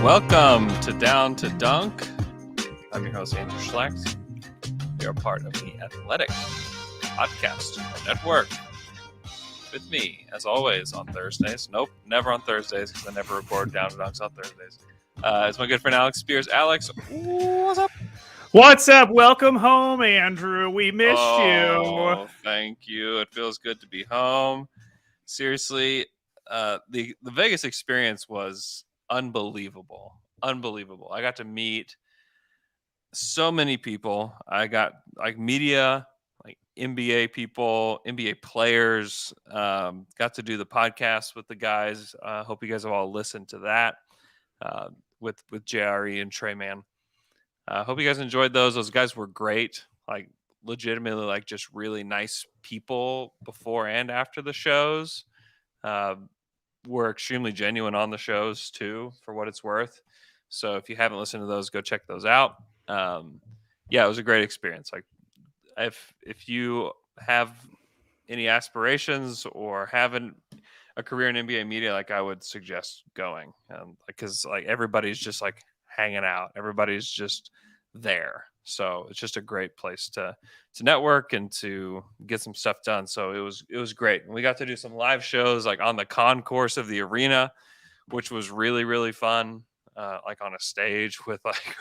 Welcome to Down to Dunk. I'm your host, Andrew Schlecht. We are part of the Athletic Podcast Network. With me, as always, on Thursdays. Nope, never on Thursdays because I never record Down to Dunks on Thursdays. It's my good friend Alex Spears. Alex, what's up? What's up? Welcome home, Andrew. We missed you. Oh, thank you. It feels good to be home. Seriously, the Vegas experience was unbelievable. Unbelievable. I got to meet so many people. I got like media, like NBA people, NBA players. Got to do the podcast with the guys. Hope you guys have all listened to that with JRE and Trey Man. Hope you guys enjoyed those. Those guys were great. Like legitimately, like just really nice people before and after the shows. Were extremely genuine on the shows too, for what it's worth. So if you haven't listened to those, go check those out. Yeah, it was a great experience. Like if you have any aspirations or haven't a career in NBA media, like I would suggest going, because like everybody's just like hanging out, everybody's just there. So it's just a great place to network and to get some stuff done. So it was great. And we got to do some live shows like on the concourse of the arena, which was really, really fun. Like on a stage with like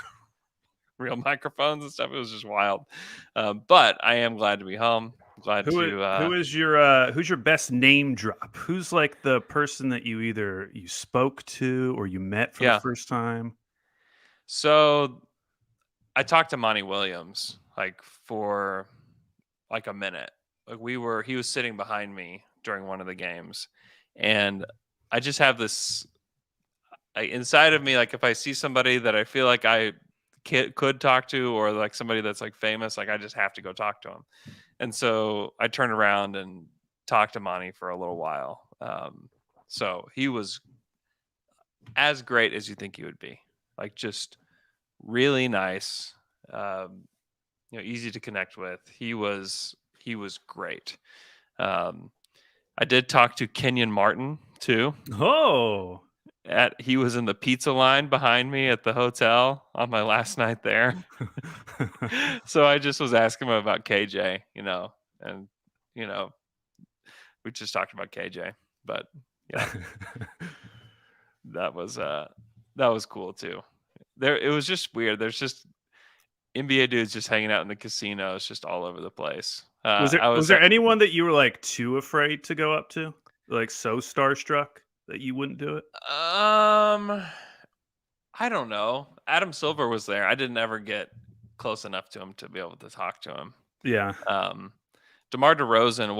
real microphones and stuff. It was just wild. But I am glad to be home. Glad who's your best name drop? Who's like the person that you either you spoke to or you met for the first time? So I talked to Monty Williams like for like a minute. Like he was sitting behind me during one of the games, and I just have this inside of me, like if I see somebody that I feel like I could talk to, or like somebody that's like famous, like I just have to go talk to him. And so I turned around and talked to Monty for a little while. So he was as great as you think he would be, like just really nice, easy to connect with. He was great. I did talk to Kenyon Martin too. Oh, He was in the pizza line behind me at the hotel on my last night there. So I just was asking him about KJ, and we just talked about KJ, but yeah, that was cool too. It was just weird. There's just NBA dudes just hanging out in the casinos, just all over the place. Was there anyone that you were like too afraid to go up to, like so starstruck that you wouldn't do it? I don't know. Adam Silver was there. I didn't ever get close enough to him to be able to talk to him. Yeah. DeMar DeRozan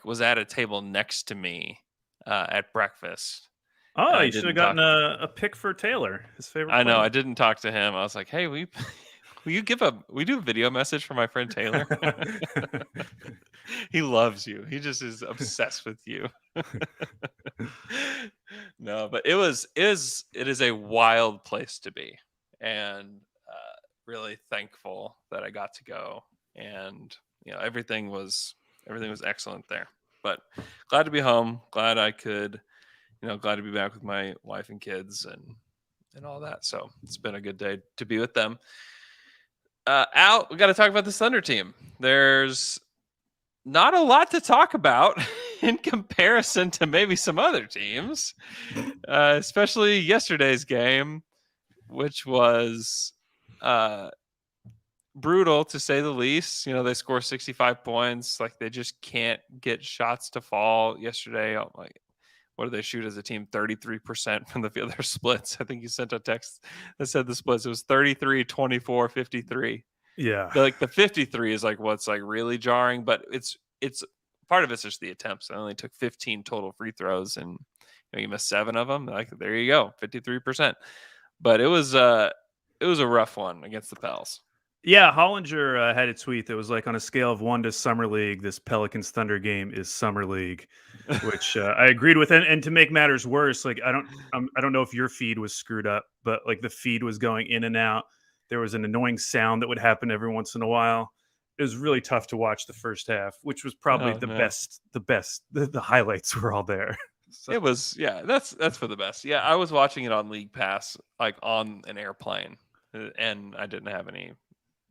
was at a table next to me at breakfast. Oh, you should have gotten a pick for Taylor, his favorite. I know. I didn't talk to him. I was like, hey, will you do a video message for my friend Taylor? He loves you. He just is obsessed with you. No, but it is a wild place to be, and really thankful that I got to go. And everything was excellent there. But glad to be home. Glad I could, glad to be back with my wife and kids and all that. So it's been a good day to be with them. Al, we got to talk about this Thunder team. There's not a lot to talk about in comparison to maybe some other teams, especially yesterday's game, which was brutal to say the least. They score 65 points. Like they just can't get shots to fall yesterday. Like, what did they shoot as a team? 33% from the field. Their splits. I think you sent a text that said the splits. It was 33, 24, 53. Yeah. Like the 53 is like what's like really jarring, but it's part of it's just the attempts. I only took 15 total free throws, and you missed 7 of them. Like there you go, 53%. But it was a rough one against the Pels. Yeah, Hollinger had a tweet that was like, on a scale of 1 to Summer League, this Pelicans Thunder game is Summer League, which I agreed with. And to make matters worse, like I don't know if your feed was screwed up, but like the feed was going in and out. There was an annoying sound that would happen every once in a while. It was really tough to watch the first half, which was probably the best. The highlights were all there. So, It was, yeah, that's for the best. Yeah, I was watching it on League Pass, like on an airplane, and I didn't have any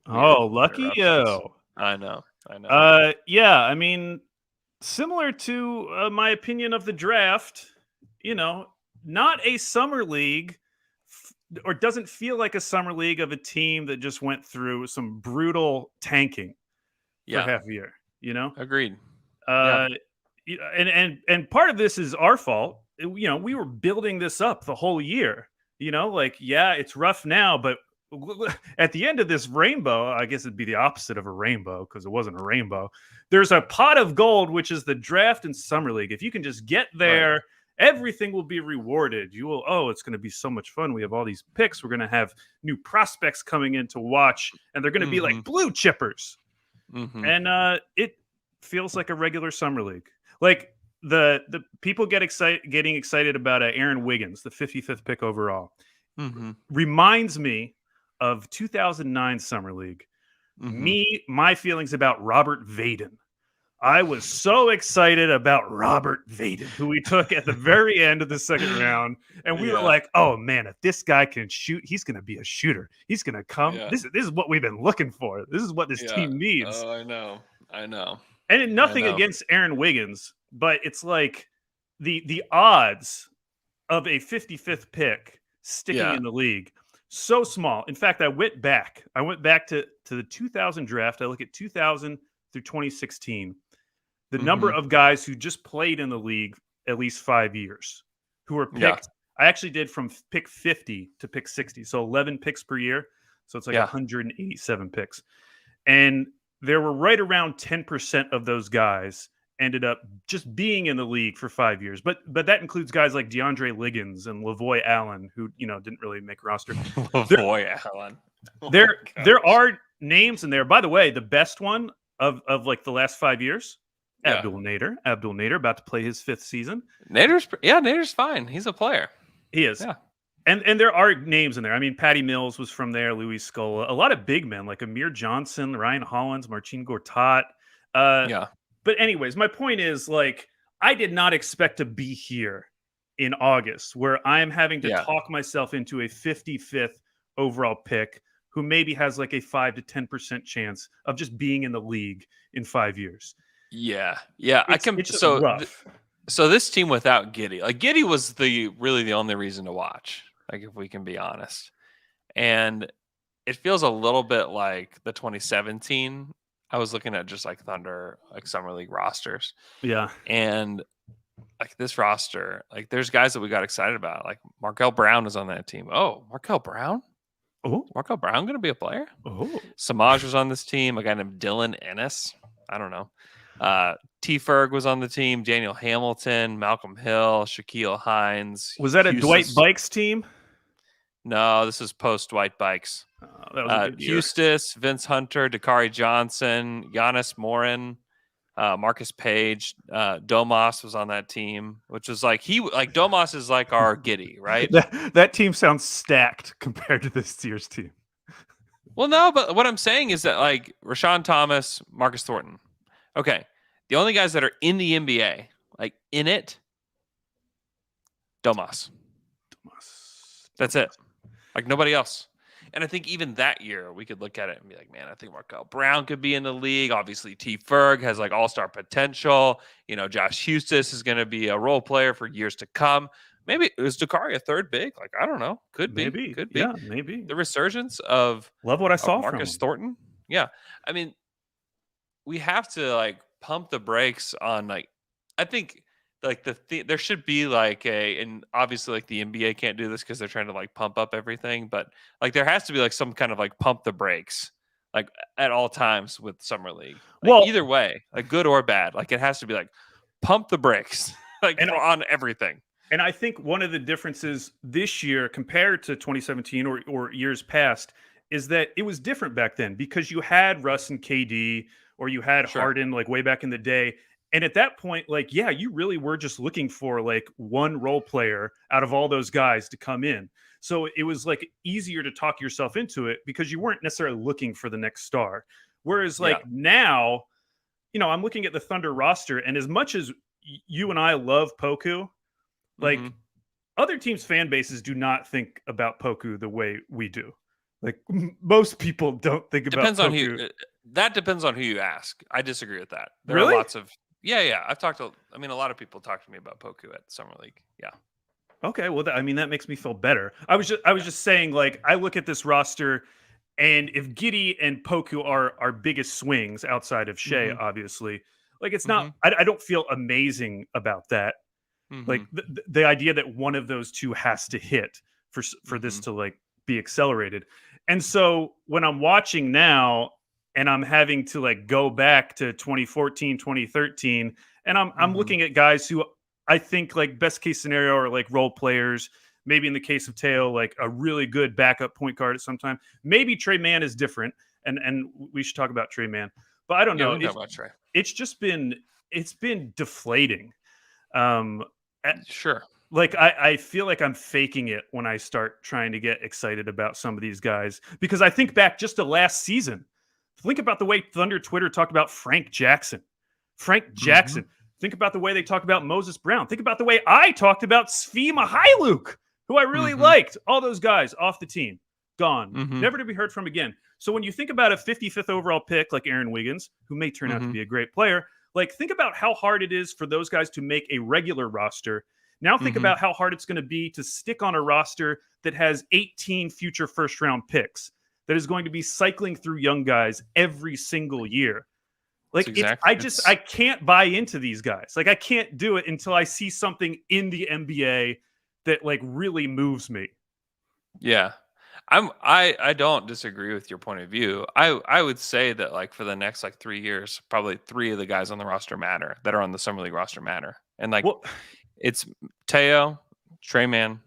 weird oh, lucky interruptions. you. I know, I know. Yeah, I mean, similar to my opinion of the draft, you know, not a summer league or doesn't feel like a summer league of a team that just went through some brutal tanking for Yeah, half a year, you know? agreed. Yeah, Uh and part of this is our fault. You know, we were building this up the whole year. You know, like yeah, it's rough now, but at the end of this rainbow, I guess it'd be the opposite of a rainbow because it wasn't a rainbow. There's a pot of gold, which is the draft and summer league. If you can just get right. there, everything will be rewarded. You will, oh, it's going to be so much fun. We have all these picks. We're going to have new prospects coming in to watch, and they're going to be like Mm-hmm. blue chippers. Mm-hmm. And it feels like a regular summer league. Like the people getting excited about Aaron Wiggins, the 55th pick overall, Mm-hmm. reminds me of 2009 summer league. Mm-hmm. My feelings about Robert Vaden. I was so excited about Robert Vaden, who we took at the very end of the second round. And we were Yeah. like, oh man, if this guy can shoot, he's going to be a shooter. He's going to come. Yeah. This is what we've been looking for. This is what this Yeah. team needs. Oh, I know. I know. And I nothing know. against Aaron Wiggins, but it's like the odds of a 55th pick sticking Yeah. in the league so small. In fact, I went back. I went back to the 2000 draft. I look at 2000 through 2016. The number Mm-hmm. of guys who just played in the league at least 5 years who were Yeah. picked. I actually did from pick 50 to pick 60. So 11 picks per year. So it's like Yeah. 187 picks. And there were right around 10% of those guys ended up just being in the league for 5 years. But that includes guys like DeAndre Liggins and Lavoy Allen, who didn't really make a roster. There, Boy, Alan. Oh my there gosh. are names in there. By the way, the best one of like the last 5 years, Yeah. Abdul Nader. Abdul Nader about to play his 5th season. Nader's fine. He's a player. He is. Yeah. And there are names in there. I mean, Patty Mills was from there, Louis Scola, a lot of big men like Amir Johnson, Ryan Hollins, Marcin Gortat. Uh, Yeah. but anyways, my point is like I did not expect to be here in August where I'm having to Yeah. talk myself into a 55th overall pick who maybe has like a 5 to 10% chance of just being in the league in 5 years. Yeah. Yeah. It's just rough. So this team without Giddy, like Giddy was really the only reason to watch, like if we can be honest. And it feels a little bit like the 2017. I was looking at just like Thunder, like summer league rosters, Yeah. and like this roster, like there's guys that we got excited about. Like Markel Brown is on that team. Oh, Markel Brown? Oh. Markel Brown going to be a player? Oh. Samaj was on this team. A guy named Dylan Ennis. I don't know. T. Ferg was on the team. Daniel Hamilton, Malcolm Hill, Shaquille Hines. Was that a Dwight Hustis- Bikes team? No, this is post White Bikes. That was a good year. Hustis, Vince Hunter, Dakari Johnson, Giannis Morin, Marcus Page, Domas was on that team, which was like Domas is like our Giddy, right? That team sounds stacked compared to this year's team. Well, no, but what I'm saying is that like Rashawn Thomas, Marcus Thornton. Okay. The only guys that are in the NBA, like in it, Domas. That's it. Like nobody else. And I think even that year we could look at it and be like, man, I think Markel Brown could be in the league. Obviously, T. Ferg has like all-star potential. Josh Hustis is going to be a role player for years to come. Maybe is Dakari a third big? Like, I don't know. Could be. Maybe. Could be. Yeah, maybe. The resurgence of Love what I saw from Marcus him. Thornton. Yeah. I mean, we have to like pump the brakes on like, I think like there should be like and obviously like the NBA can't do this because they're trying to like pump up everything, but like there has to be like some kind of like pump the brakes like at all times with summer league. Like, Well, either way, like good or bad, like it has to be like pump the brakes like on everything. And I think one of the differences this year compared to 2017 or years past is that it was different back then because you had Russ and KD or you had Harden like way back in the day. And at that point, like, yeah, you really were just looking for like one role player out of all those guys to come in. So it was like easier to talk yourself into it because you weren't necessarily looking for the next star. Whereas like now, I'm looking at the Thunder roster, and as much as you and I love Poku, Mm-hmm. Like other teams' fan bases do not think about Poku the way we do. Like most people don't think about Depends on who. Poku. That depends on who you ask. I disagree with that. There are Really? lots of. Yeah. I've talked to. I mean, a lot of people talk to me about Poku at summer league. Yeah. Okay, well, I mean, that makes me feel better. I was just saying, like, I look at this roster, and if Giddy and Poku are our biggest swings outside of Shea, Mm-hmm. obviously, like, it's not. Mm-hmm. I don't feel amazing about that. Mm-hmm. Like the idea that one of those two has to hit for this Mm-hmm. to like be accelerated. And so when I'm watching now and I'm having to like go back to 2014, 2013, and I'm Mm-hmm. looking at guys who I think like best case scenario are like role players. Maybe in the case of Teo, like a really good backup point guard at some time. Maybe Trey Mann is different, and we should talk about Trey Mann. But I don't Yeah, know. we can talk about Trey. It's just been it's been deflating. Um, Sure. like I feel like I'm faking it when I start trying to get excited about some of these guys because I think back just to last season. Think about the way Thunder Twitter talked about Frank Jackson. Frank Mm-hmm. Jackson. Think about the way they talked about Moses Brown. Think about the way I talked about Svi Mihailuk, who I really Mm-hmm. liked. All those guys off the team, gone, Mm-hmm. never to be heard from again. So when you think about a 55th overall pick like Aaron Wiggins, who may turn out to Mm-hmm. be a great player, like think about how hard it is for those guys to make a regular roster. Now think Mm-hmm. about how hard it's going to be to stick on a roster that has 18 future first round picks that is going to be cycling through young guys every single year. It's Like exactly. I can't buy into these guys. Like I can't do it until I see something in the NBA that like really moves me. Yeah. I don't disagree with your point of view. I would say that like for the next like 3 years, probably three of the guys on the roster matter that are on the summer league roster matter. And like Well, it's Teo, Trey Mann,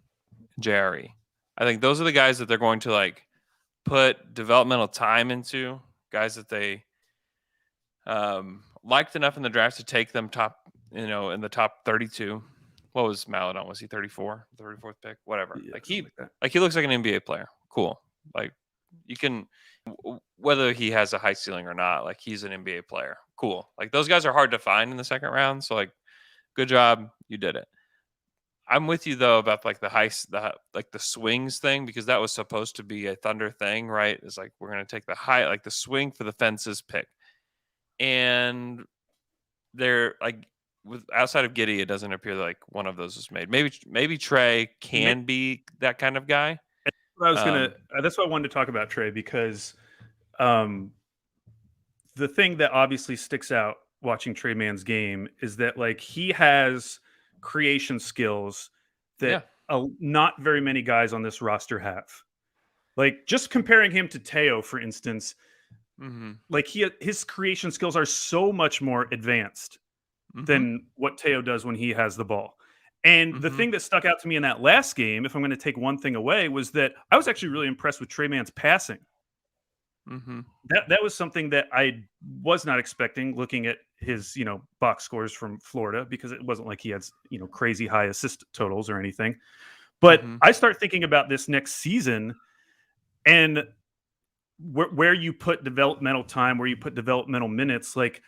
Jerry. I think those are the guys that they're going to like put developmental time into, guys that they liked enough in the draft to take them top, in the top 32. What was Maladon? Was he 34? 34th pick? Whatever. yeah, Like something like that. he looks like an NBA player. Cool. Like you can whether he has a high ceiling or not, like he's an NBA player. Cool. Like those guys are hard to find in the second round. So like good job, you did it. I'm with you though about like the swings thing because that was supposed to be a Thunder thing, right? It's like we're gonna take the high like the swing for the fences pick. And they're like with outside of Giddy, it doesn't appear like one of those was made. Maybe Trey can be that kind of guy. I was gonna. Um, That's why I wanted to talk about Trey because um, the thing that obviously sticks out watching Trey Man's game is that like he has creation skills that yeah. not very many guys on this roster have. Like just comparing him to Teo, for instance, Mm-hmm. like his creation skills are so much more advanced Mm-hmm. than what Teo does when he has the ball. And the Mm-hmm. thing that stuck out to me in that last game, if I'm going to take one thing away, was that I was actually really impressed with Trey Man's passing. Mm-hmm. That was something that I was not expecting looking at his, box scores from Florida because it wasn't like he had, crazy high assist totals or anything. But Mm-hmm. I start thinking about this next season and where you put developmental time, where you put developmental minutes. Like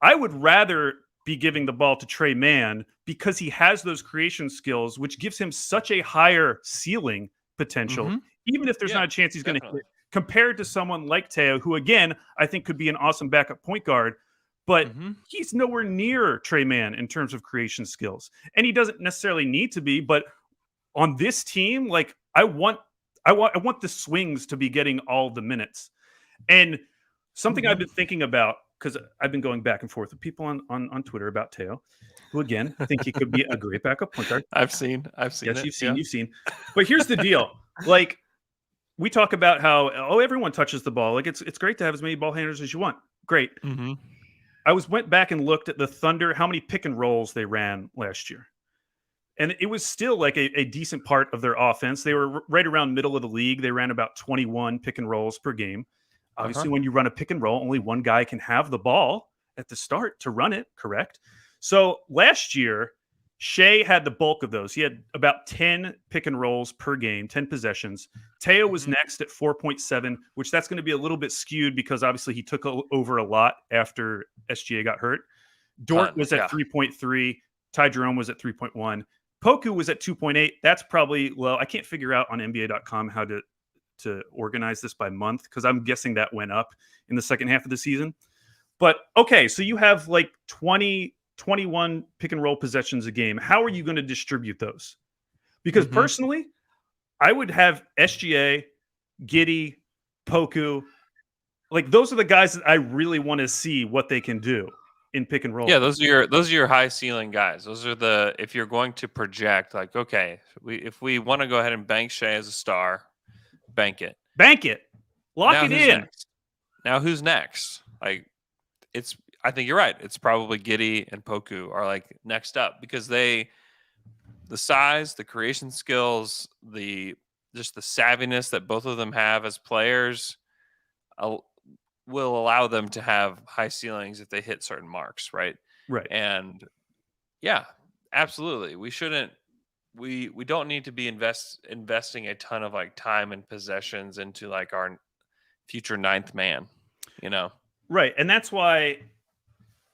I would rather be giving the ball to Trey Mann because he has those creation skills, which gives him such a higher ceiling potential, Mm-hmm. even if there's Yeah, not a chance he's going to definitely. hit, compared to someone like Teo, who again I think could be an awesome backup point guard, but Mm-hmm. he's nowhere near Trey Mann in terms of creation skills, and he doesn't necessarily need to be. But on this team, like I want the swings to be getting all the minutes. And something I've Mm-hmm. been thinking about because I've been going back and forth with people on Twitter about Teo, who again think he could be a great backup point guard. I've seen Yes, it. you've seen, Yeah. you've seen. But here's the deal: like we talk about how everyone touches the ball. Like it's great to have as many ball handlers as you want. Great. Mm-hmm. I went back and looked at the Thunder, how many pick and rolls they ran last year. And it was still like a decent part of their offense. They were right around middle of the league. They ran about 21 pick and rolls per game. Uh-huh. Obviously, when you run a pick and roll, only one guy can have the ball at the start to run it, correct? So last year, Shea had the bulk of those. He had about 10 pick and rolls per game, 10 possessions. Teo was Mm-hmm. next at 4.7, which that's going to be a little bit skewed because obviously he took over a lot after SGA got hurt. Dort was at Yeah. 3.3. Ty Jerome was at 3.1. Poku was at 2.8. That's probably low. I can't figure out on NBA.com how to organize this by month because I'm guessing that went up in the second half of the season. But okay, so you have like 20, 21 pick and roll possessions a game. How are you going to distribute those? Because Mm-hmm. personally, I would have SGA, Giddy, Poku. Like those are the guys that I really want to see what they can do in pick and Yeah, roll. those are your high ceiling guys. Those are the if you're going to project like, okay, if we want to go ahead and bank Shea as a star, bank it. Bank it. Lock Now it who's in. next? Now who's next? Like it's I think you're right. It's probably Giddy and Poku are like next up because the size, the creation skills, the just the savviness that both of them have as players will allow them to have high ceilings if they hit certain marks, right? Right. And yeah, absolutely. We don't need to be investing a ton of like time and possessions into like our future ninth man, you know. Right. And that's why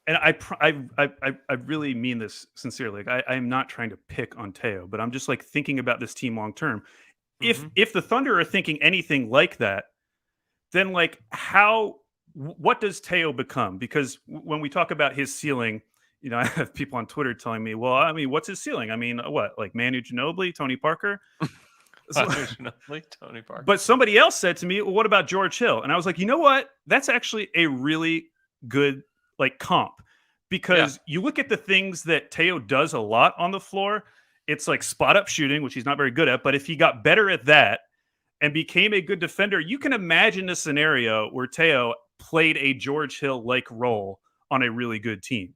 and I really mean this sincerely. Like I'm not trying to pick on Teo, but I'm just like thinking about this team long term. Mhm. If the Thunder are thinking anything like that, then like what does Teo become? Because when we talk about his ceiling, I have people on Twitter telling me, "Well, I mean, what's his ceiling? I mean, what like Manu Ginobili, Tony Parker?" So- Unfortunately, Tony Parker. but somebody else said to me, "Well, what about George Hill?" And I was like, "You know what? That's actually a really good like comp Yeah. because you look at the things that Teo does a lot on the floor. It's like spot up shooting, which he's not very good at. But if he got better at that and became a good defender, you can imagine a scenario where Teo played a George Hill like role on a really good team.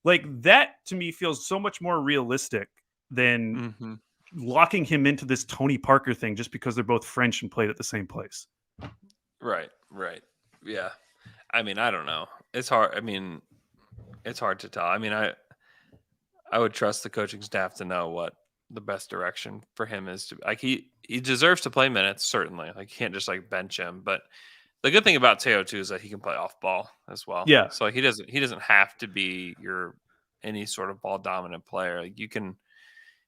Like that to me feels so much more realistic than Mhm. locking him into this Tony Parker thing just because they're both French and played at the same place. Right. Right. Yeah. I mean, I don't know. It's hard. I mean, it's hard to tell. I mean, I would trust the coaching staff to know what the best direction for him is to like he deserves to play minutes certainly. Like you can't just like bench him, but the good thing about Teo too is that he can play off ball as well. Yeah, So like, he doesn't have to be your any sort of ball dominant player. Like you can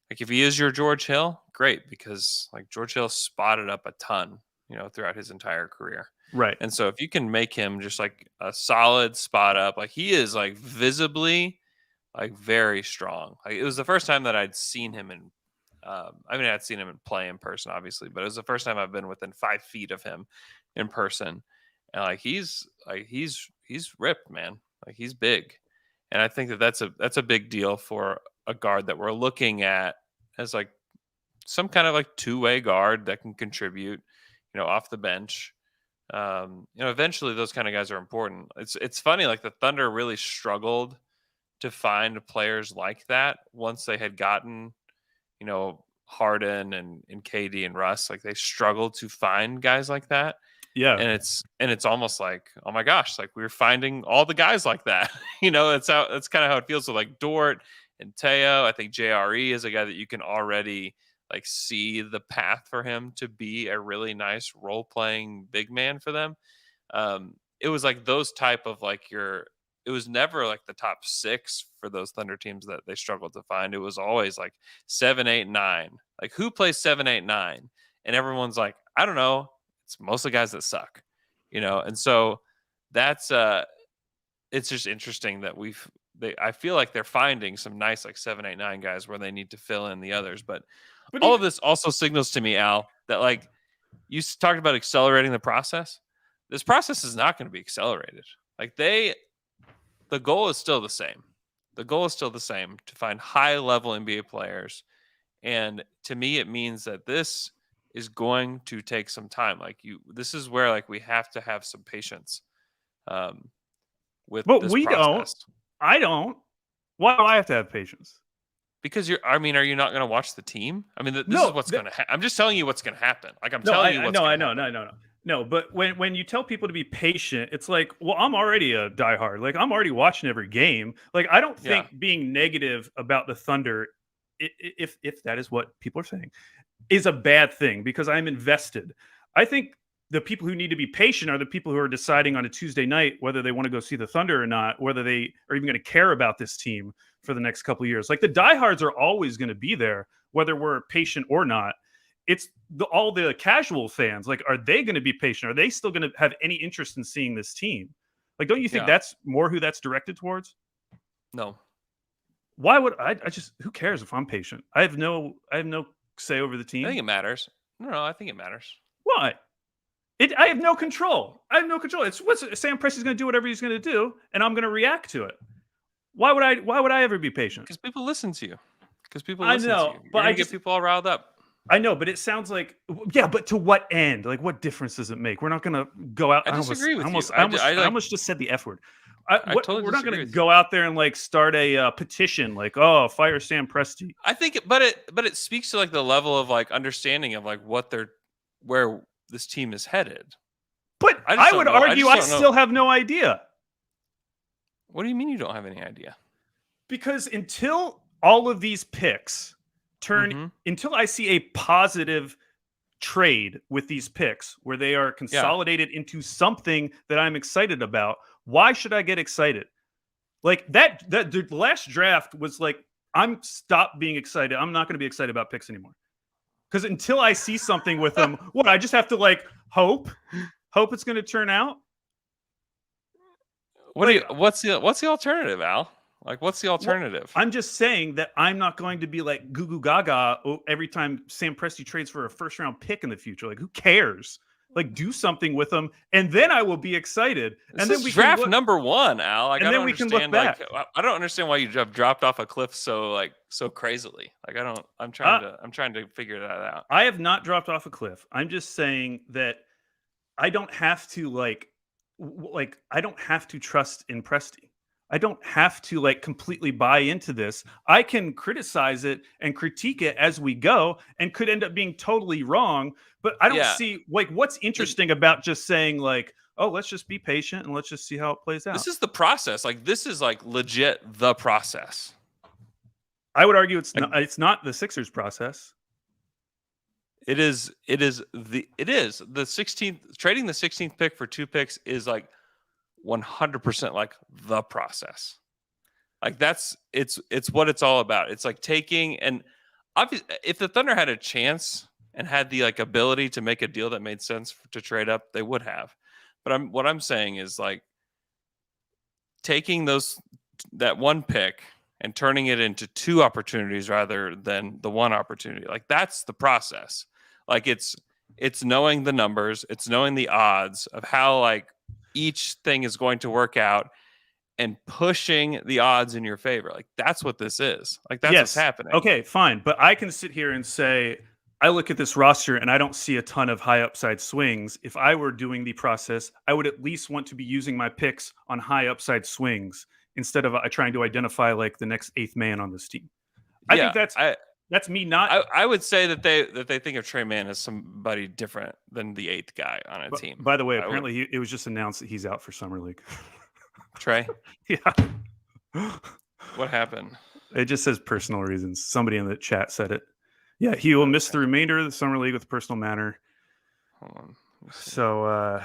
like if he is your George Hill, great because like George Hill spotted up a ton, throughout his entire career. right. And so if you can make him just like a solid spot up, like he is like visibly like very strong. Like it was the first time that I'd seen him in. I mean, I'd seen him in play in person, obviously, but it was the first time I've been within 5 feet of him in person, and he's ripped, man. Like he's big, and I think that that's a big deal for a guard that we're looking at as like some kind of like two-way guard that can contribute, off the bench. Eventually those kind of guys are important. It's funny, like the Thunder really struggled to find players like that once they had gotten, Harden and KD and Russ. Like they struggled to find guys like that. Yeah, And it's almost like, oh my gosh, like we're finding all the guys like that. That's kind of how it feels with like Dort and Teo. I think JRE is a guy that you can already like see the path for him to be a really nice role playing big man for them. It was like those type of like it was never like the top six for those Thunder teams that they struggled to find. It was always like 7, 8, 9. Like who plays 7, 8, 9? And everyone's like, I don't know. It's mostly guys that suck, And so that's it's just interesting that I feel like they're finding some nice like 7, 8, 9 guys where they need to fill in the others. But but all even of this also signals to me, Al, that like talked about accelerating the process. This process is not going to be accelerated. Like the goal is still the same. The goal is still the same to find high level NBA players. And to me, it means that this is going to take some time. This is where like we have to have some patience um, with but this we don't. process. I don't. Why do I have to have patience? Because I mean, are you not going to watch the team? I mean, this is No, what's going to happen. I'm just telling you what's going to happen. Like I'm no, telling you what's no, going I to know, happen. no. But when you tell people to be patient, it's like, well, I'm already a diehard. Like I'm already watching every game. Like I don't Yeah. think being negative about the Thunder, if that is what people are saying, is a bad thing because I'm invested. I think the people who need to be patient are the people who are deciding on a Tuesday night whether they want to go see the Thunder or not, whether they are even going to care about this team for the next couple of years. Like the diehards are always going to be there, whether we're patient or not. It's all the casual fans. Like, are they going to be patient? Are they still going to have any interest in seeing this team? Like, don't you think Yeah. that's more who that's directed towards? No. Why would I just who cares if I'm patient? I have no say over the I think team. it matters. No, I think it matters. Why? I have no control. I have no control. It's what's Sam Presti's going to do whatever he's going to do, and I'm going to react to it. Why would I? Why would I ever be patient? Because people listen to you. Because people I listen to know, you. but You're gonna get people all riled up. I know, but it sounds like yeah, but to what end? Like, what difference does it make? We're not going to go out. I disagree with you. I almost just said the F word. I totally We're not disagree going to with you. go out there and like start a petition, like, oh, fire Sam Presti. I think, but it speaks to like the level of like understanding of like where this team is headed. But I just I don't would know. I argue just I don't know. still have no idea. What do you mean you don't have any idea? Because until all of these picks Mhm. until I see a positive trade with these picks where they are Yeah. consolidated into something that I'm excited about, why should I get excited? Like that the last draft was like, I'm stop being excited. I'm not going to be excited about picks anymore. Because until I see something with them, what I just have to like hope it's going to turn out. What's the alternative, Al? Like, what's the alternative? I'm just saying that I'm not going to be like goo goo gaga every time Sam Presti trades for a first round pick in the future. Like, who cares? Like, do something with them, and then I will be excited. This and then is we draft can number one, Al. Like, and I then don't we can look understand. back. Like, I don't understand why you have dropped off a cliff so crazily. Like, I don't. I'm trying to figure that out. I have not dropped off a cliff. I'm just saying that I don't have to I don't have to trust in Presti. I don't have to like completely buy into this. I can criticize it and critique it as we go and could end up being totally wrong, but I don't Yeah. see like what's interesting about just saying like, "Oh, let's just be patient and let's just see how it plays out." This is the process. Like, this is like legit the process. I would argue it's Like- not the Sixers process. It is the 16th trading the 16th pick for 2 picks is like 100% like the process. Like it's what it's all about. It's like taking and obviously if the Thunder had a chance and had the like ability to make a deal that made sense to trade up, they would have. But what I'm saying is like taking that one pick and turning it into 2 opportunities rather than the one opportunity. Like that's the process. Like it's knowing the numbers, it's knowing the odds of how like each thing is going to work out and pushing the odds in your favor. Like that's what this is. Like that's what's happening. Okay, fine. But I can sit here and say, I look at this roster and I don't see a ton of high upside swings. If I were doing the process, I would at least want to be using my picks on high upside swings instead of trying to identify like the next 8th man on this team. I think that's me not. I would say that they think of Trey Mann as somebody different than the 8th guy on a team. By the way, apparently it was just announced that he's out for summer league. Trey? Yeah. What happened? It just says personal reasons. Somebody in the chat said it. Yeah, he will miss the remainder of the summer league with personal matter. Hold on. So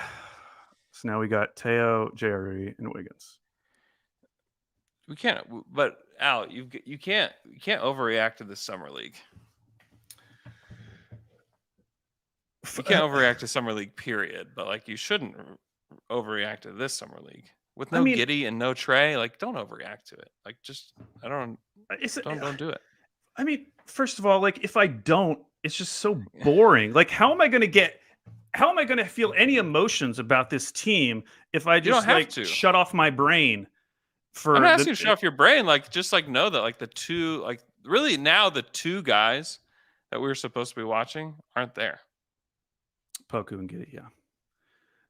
now we got Teo, JRE, and Wiggins. We can't, but Al, you can't overreact to this summer league. You can't overreact to summer league, period. But like, you shouldn't overreact to this summer league with no Giddey and no Trey. Like, don't overreact to it. Like, just don't do it. I mean, first of all, like if I don't, it's just so boring. Like, how am I going to feel any emotions about this team if I just like shut off my brain? I'm not asking you to shut off your brain. Like, just like know that like the 2, like really now the 2 guys that we were supposed to be watching aren't there. Poku and Giddey, yeah.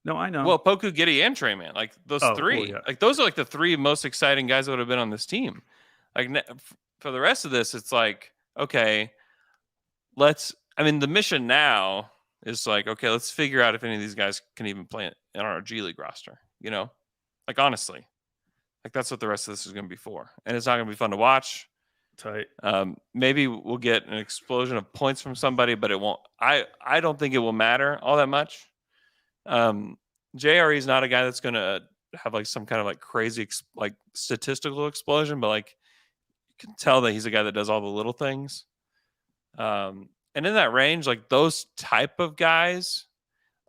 No, I know. Well, Poku, Giddey, and Trey Mann, like those 3, cool, yeah. like those are like the 3 most exciting guys that would have been on this team. Like for the rest of this, it's like, okay, the mission now is like, okay, let's figure out if any of these guys can even play in our G League roster. You know, like honestly, like that's what the rest of this is going to be for, and it's not going to be fun to watch. Tight. Maybe we'll get an explosion of points from somebody, but it won't. I don't think it will matter all that much. Um, JRE is not a guy that's going to have like some kind of like crazy like statistical explosion, but like you can tell that he's a guy that does all the little things. And in that range, like those type of guys,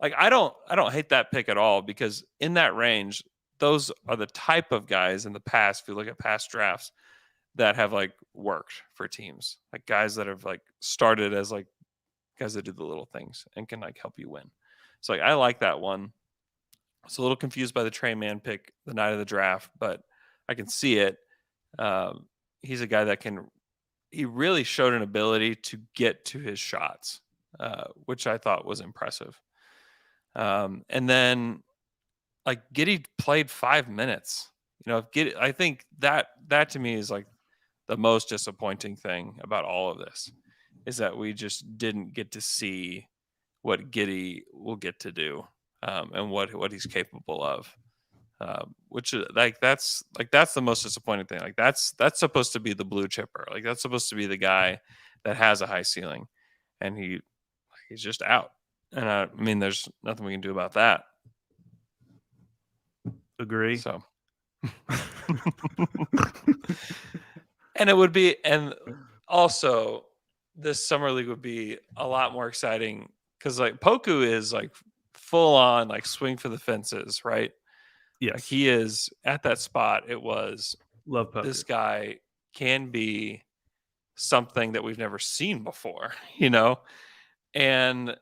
like I don't hate that pick at all because in that range, those are the type of guys in the past. If you look at past drafts that have like worked for teams, like guys that have like started as like guys that do the little things and can like help you win. So like I like that one. I was a little confused by the Trey Man pick the night of the draft, but I can see it. He's a guy that can. He really showed an ability to get to his shots, which I thought was impressive. And then like Giddy played 5 minutes. You know, Giddy, I think that to me is like the most disappointing thing about all of this is that we just didn't get to see what Giddy will get to do and what he's capable of. Which is that's the most disappointing thing. Like that's supposed to be the blue chipper. Like that's supposed to be the guy that has a high ceiling, and he's just out. And I mean, there's nothing we can do about that. Agree. So, and it would be, and also this summer league would be a lot more exciting because like Poku is like full on like swing for the fences, right? Like Yes. he is at that spot. It was Love this Pucker. guy can be something that we've never seen before, you know? And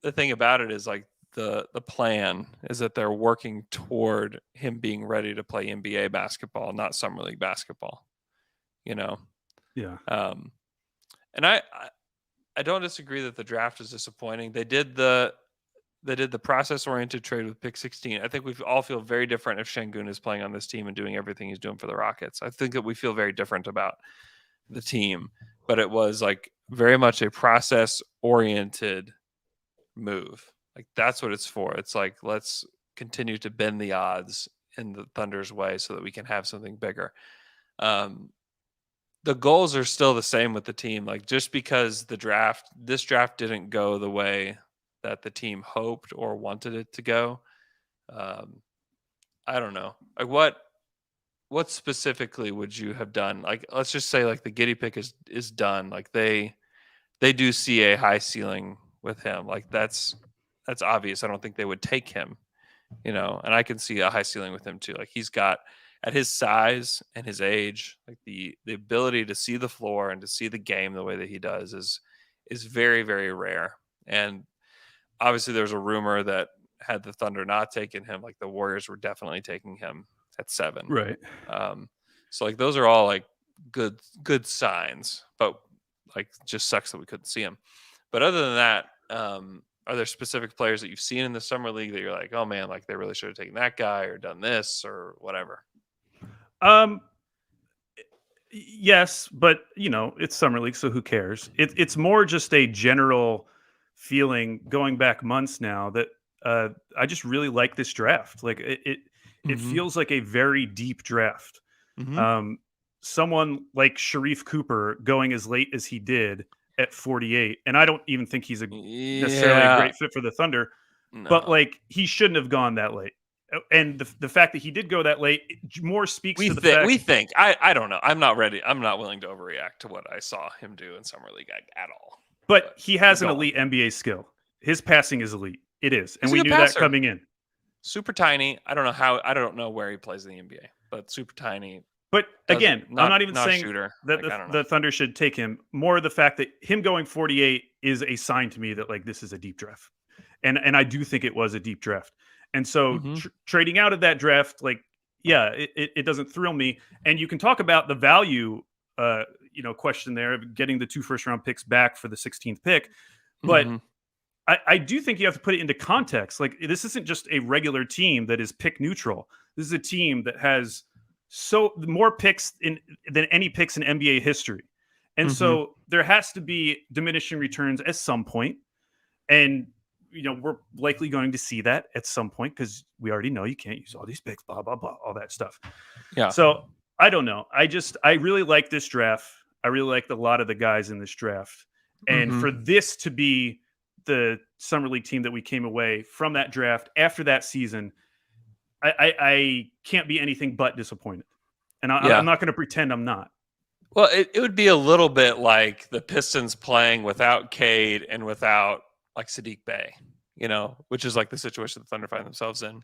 the thing about it is like the plan is that they're working toward him being ready to play NBA basketball, not summer league basketball, you know? Yeah. And I don't disagree that the draft is disappointing. They did the process oriented trade with pick 16. I think we all feel very different if Şengün is playing on this team and doing everything he's doing for the Rockets. I think that we feel very different about the team, but it was like very much a process oriented move. Like that's what it's for. It's like let's continue to bend the odds in the Thunder's way so that we can have something bigger. Um, the goals are still the same with the team. Like just because this draft didn't go the way that the team hoped or wanted it to go. Um, I don't know. Like what specifically would you have done? Like let's just say like the Giddy pick is done. Like they do see a high ceiling with him. Like that's obvious. I don't think they would take him, you know, and I can see a high ceiling with him too. Like he's got at his size and his age, like the ability to see the floor and to see the game the way that he does is very, very rare. And obviously there's a rumor that had the Thunder not taken him, like the Warriors were definitely taking him at 7. Right. So like those are all like good signs, but like just sucks that we couldn't see him. But other than that, are there specific players that you've seen in the summer league that you're like, oh man, like they really should have taken that guy or done this or whatever? Um. Yes, but you know it's summer league, so who cares? It's more just a general feeling going back months now that I just really like this draft. Like it Mm-hmm. feels like a very deep draft. Mm-hmm. Um, Someone like Sharif Cooper going as late as he did at 48, and I don't even think he's necessarily a Yeah. great fit for the Thunder, but No. like he shouldn't have gone that late. And the fact that he did go that late more speaks We to the think fact. we think. I don't know. I'm not ready. I'm not willing to overreact to what I saw him do in summer league at all. But But he has an go on. elite NBA skill. His passing is elite. It is, and He's a we good knew that passer. coming in. Super tiny. I don't know how. I don't know where he plays in the NBA, but super tiny. But Doesn't again, I'm not not even not a saying shooter. that Like I don't know. the Thunder should take him. More the fact that him going 48 is a sign to me that like this is a deep draft, and I do think it was a deep draft. And so Mm-hmm. trading out of that draft, like yeah, it doesn't thrill me. And you can talk about the value, question there of getting the 2 first-round picks back for the 16th pick, but Mm-hmm. I do think you have to put it into context. Like this isn't just a regular team that is pick neutral. This is a team that has so more picks than any picks in NBA history. And Mm-hmm. so there has to be diminishing returns at some point. And we're likely going to see that at some point because we already know you can't use all these picks, blah, blah, blah, all that stuff. Yeah. So I don't know. I really like this draft. I really like a lot of the guys in this draft. And Mm-hmm. for this to be the summer league team that we came away from that draft after that season, I can't be anything but disappointed, and I'm Yeah. not going to pretend I'm not. Well, it would be a little bit like the Pistons playing without Cade and without like Sadiq Bey, which is like the situation the Thunder find themselves in,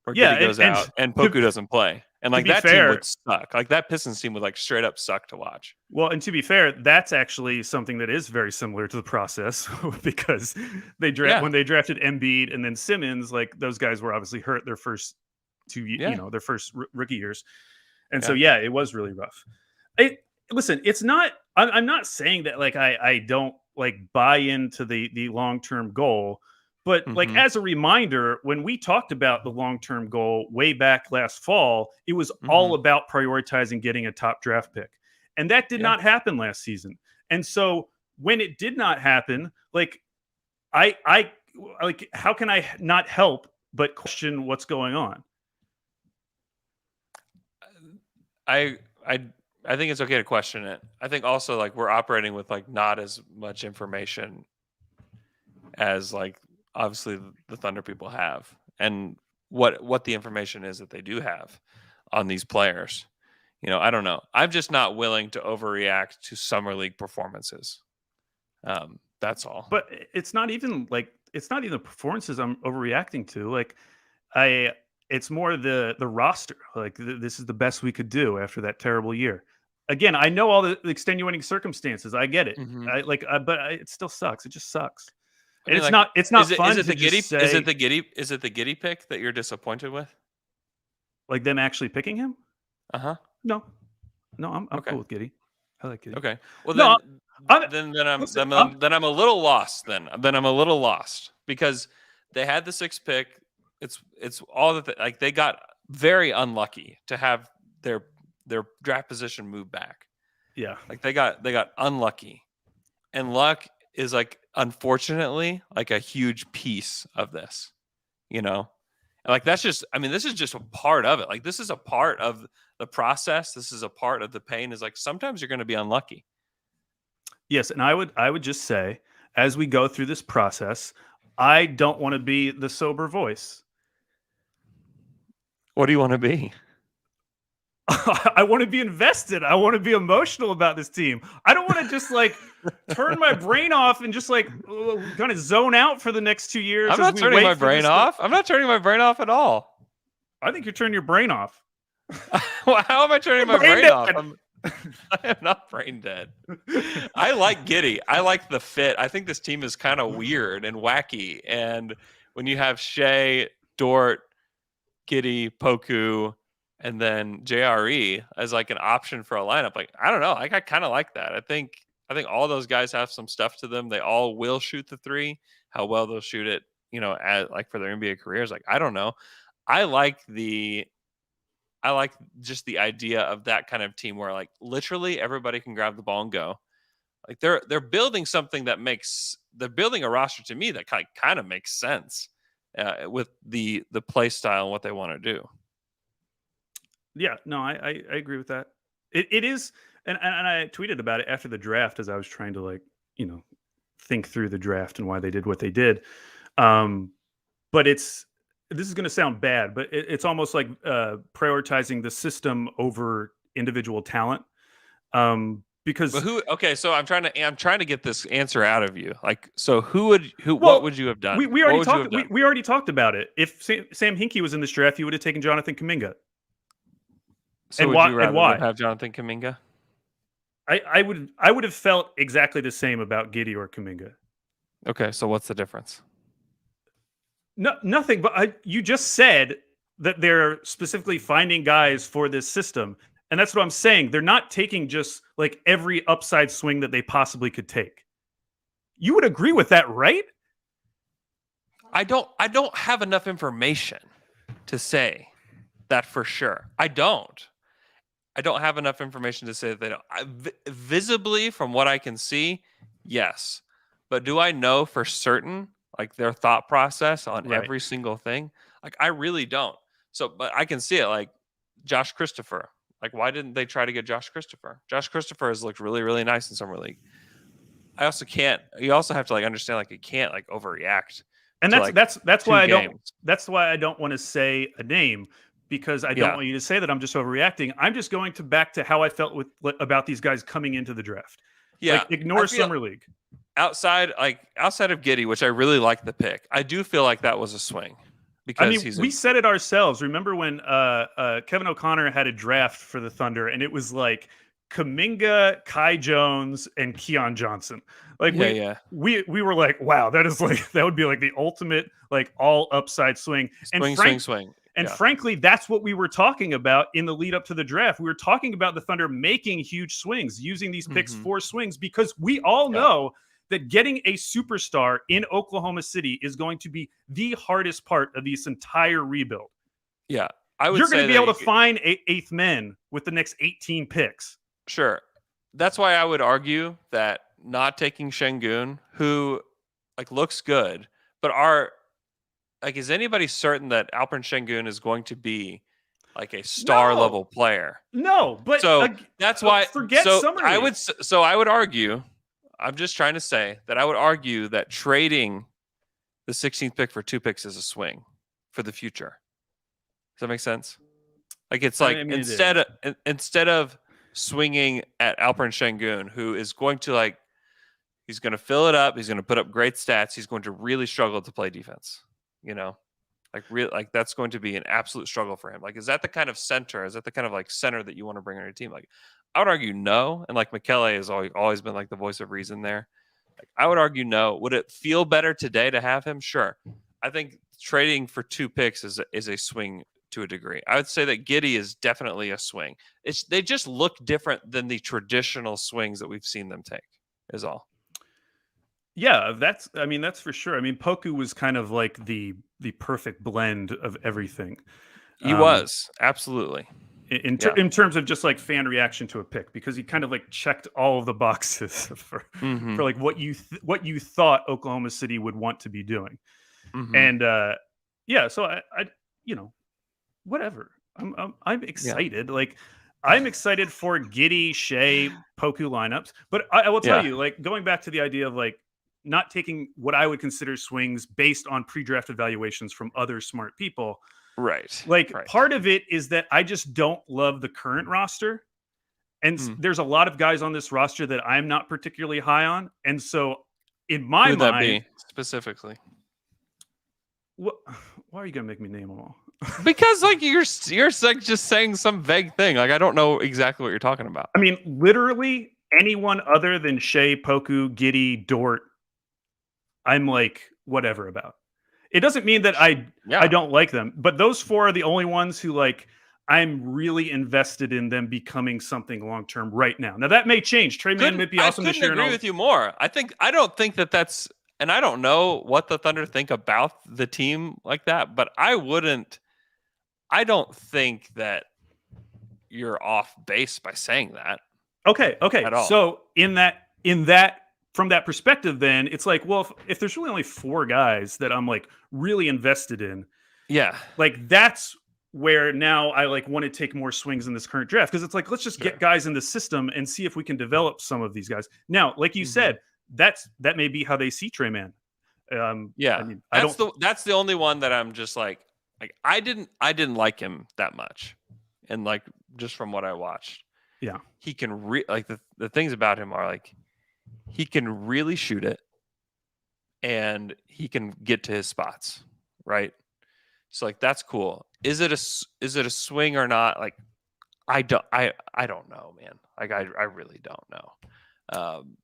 where Yeah, Giddy goes out and to, Poku doesn't play. And to like be that team fair, would suck. Like that Pistons team would like straight up suck to watch. well, and to be fair, that's actually something that is very similar to the process because Yeah. when they drafted Embiid and then Simmons, like those guys were obviously hurt their first Yeah. their first rookie years, and so Yeah. yeah, it was really rough. Listen, it's not. I'm not saying that like I don't like buy into the long term goal, but like Mm-hmm. as a reminder, when we talked about the long term goal way back last fall, it was Mm-hmm. all about prioritizing getting a top draft pick, and that did Yeah. not happen last season. And so when it did not happen, like I like how can I not help but question what's going on? I I I think it's okay to question it. I think also like we're operating with like not as much information as like obviously the Thunder people have, and what the information is that they do have on these players. I don't know. I'm just not willing to overreact to summer league performances. That's all. But it's not even the performances I'm overreacting to. Like I it's more the roster. Like this is the best we could do after that terrible year. Again, I know all the extenuating circumstances. I get it. Hmm. It still sucks. It just sucks. I And mean, it's like, not fun to just say is it the Giddy pick that you're disappointed with? like them actually picking him. Uh huh. No. No, I'm Okay. cool with Giddy. I like Giddy. Okay. Well, No, I'm listen, then I'm a little lost. Then I'm a little lost because they had the sixth pick. It's all that like they got very unlucky to have their their draft position move back. yeah. Like they got unlucky, and luck is like unfortunately like a huge piece of this. You know, and like that's just I mean this is just a part of it. Like this is a part of the process. This is a part of the pain. Is like sometimes you're going to be unlucky. Yes, and I would just say as we go through this process, I don't want to be the sober voice. What do you want to be? I want to be invested. I want to be emotional about this team. I don't want to just like turn my brain off and just like kind of zone out for the next 2 years I'm as not we turning wait my for brain this. off. I'm not turning my brain off at all. I think you're turning your brain off. Well, how am I turning my Brain brain off? dead. I am not brain dead. I like Giddy. I like the fit. I think this team is kind of weird and wacky. And when you have Shea, Dort, Giddy, Poku, and then JRE as like an option for a lineup, like I don't know. Like I kind of like that. I think all those guys have some stuff to them. They all will shoot the three. How well they'll shoot it, at like for their NBA careers, like I don't know. I like the I like just the idea of that kind of team where like literally everybody can grab the ball and go. Like they're building something they're building a roster to me that kind of makes sense with the play style and what they want to do. Yeah, no, I agree with that. It is, and I tweeted about it after the draft as I was trying to like think through the draft and why they did what they did. Um, but this is going to sound bad, but it's almost like prioritizing the system over individual talent. But Because who? Okay, so I'm trying to get this answer out of you. Like, so what well, would you have we done? we What already would you talked have done? we already talked about it. If Sam Hinkie was in this draft, you would have taken Jonathan Kaminga. So And would why? you And rather them why? have Jonathan Kaminga? I would have felt exactly the same about Giddy or Kaminga. Okay, so what's the difference? No, nothing. But you just said that they're specifically finding guys for this system, and that's what I'm saying. They're not taking just like every upside swing that they possibly could take. You would agree with that, right? I don't have enough information to say that for sure. I don't have enough information to say that they don't. Visibly, from what I can see, yes. But do I know for certain, like their thought process on Right. every single thing? Like, I really don't. So, but I can see it. Like Josh Christopher. Like, why didn't they try to get Josh Christopher? Josh Christopher has looked really, really nice in summer league. I also can't. You also have to like understand like you can't like overreact And to like that's two why games. I don't want to say a name, because I don't Yeah, want you to say that I'm just overreacting. I'm just going to back to how I felt about these guys coming into the draft. yeah. Like, I ignore feel summer league. outside of Giddy, which I really like the pick. I do feel like that was a swing I because mean, he's a we said it ourselves. Remember when Kevin O'Connor had a draft for the Thunder, and it was like Kaminga, Kai Jones, and Keon Johnson. Like, yeah, yeah. we were like, wow, that is like that would be like the ultimate like all upside swing. Swing, swing, swing. And Yeah. frankly, that's what we were talking about in the lead up to the draft. We were talking about the Thunder making huge swings, using these picks Hmm. for swings, because we all Yeah. know that getting a superstar in Oklahoma City is going to be the hardest part of this entire rebuild. Yeah. I would You're going to say be that able you to could, find eighth men with the next 18 picks. sure. That's why I would argue that not taking Şengün, who like looks good, but are like, is anybody certain that Alperen Şengün is going to be like a star No, level player? no, but So that's why. forget summer league. So I would argue. I'm just trying to say that I would argue that trading the 16th pick for 2 picks is a swing for the future. Does that make sense? Like it's like I mean, it is. instead of swinging at Alperen Şengün, who is going to like he's going to fill it up, he's going to put up great stats, he's going to really struggle to play defense. You know, like real like that's going to be an absolute struggle for him. Like, is that the kind of center? Is that the kind of like center that you want to bring on your team? Like, I would argue no. And like Michele has always been like the voice of reason there. Like, I would argue no. Would it feel better today to have him? Sure. I think trading for 2 picks is a swing to a degree. I would say that Giddy is definitely a swing. They just look different than the traditional swings that we've seen them take. Is all. Yeah, that's for sure. I mean, Poku was kind of like the perfect blend of everything. He Um, was absolutely. in Yeah. in terms of just like fan reaction to a pick, because he kind of like checked all of the boxes Mm-hmm. for like what you thought Oklahoma City would want to be doing. Mm-hmm. And yeah, so I you know, whatever. I'm Yeah. excited. Like, I'm excited for Giddy, Shea, Poku lineups. But I will tell Yeah. you, like, going back to the idea of like not taking what I would consider swings based on pre-draft evaluations from other smart people. Right. Like, Right. part of it is that I just don't love the current roster. And Mm. there's a lot of guys on this roster that I'm not particularly high on. And so in my Who'd that mind, be specifically? wh- why are you gonna make me name them all? Because like you're like just saying some vague thing. Like I don't know exactly what you're talking about. I mean, literally anyone other than Shea, Poku, Giddy, Dort, I'm like whatever about. It doesn't mean that I Yeah. don't like them, but those four are the only ones who like I'm really invested in them becoming something long term right now. Now that may change. Trey Man might be I awesome this couldn't year and agree all. with you more. I don't think that that's and I don't know what the Thunder think about the team like that, but I don't think that you're off base by saying that Okay. at all. So in that from that perspective, then it's like, well, if there's really only four guys that I'm like really invested in, Yeah. like that's where now I like want to take more swings in this current draft, because it's like, let's just get Sure. guys in the system and see if we can develop some of these guys. Now, like you Hmm. said, that may be how they see Trey Man. I Yeah. mean, I don't. That's the only one that I'm just like I didn't like him that much. And like just from what I watched. Yeah. He can like the things about him are like he can really shoot it and he can get to his spots, right? So like that's cool. Is it a swing or not? Like I don't know, man. Like I really don't know. Um,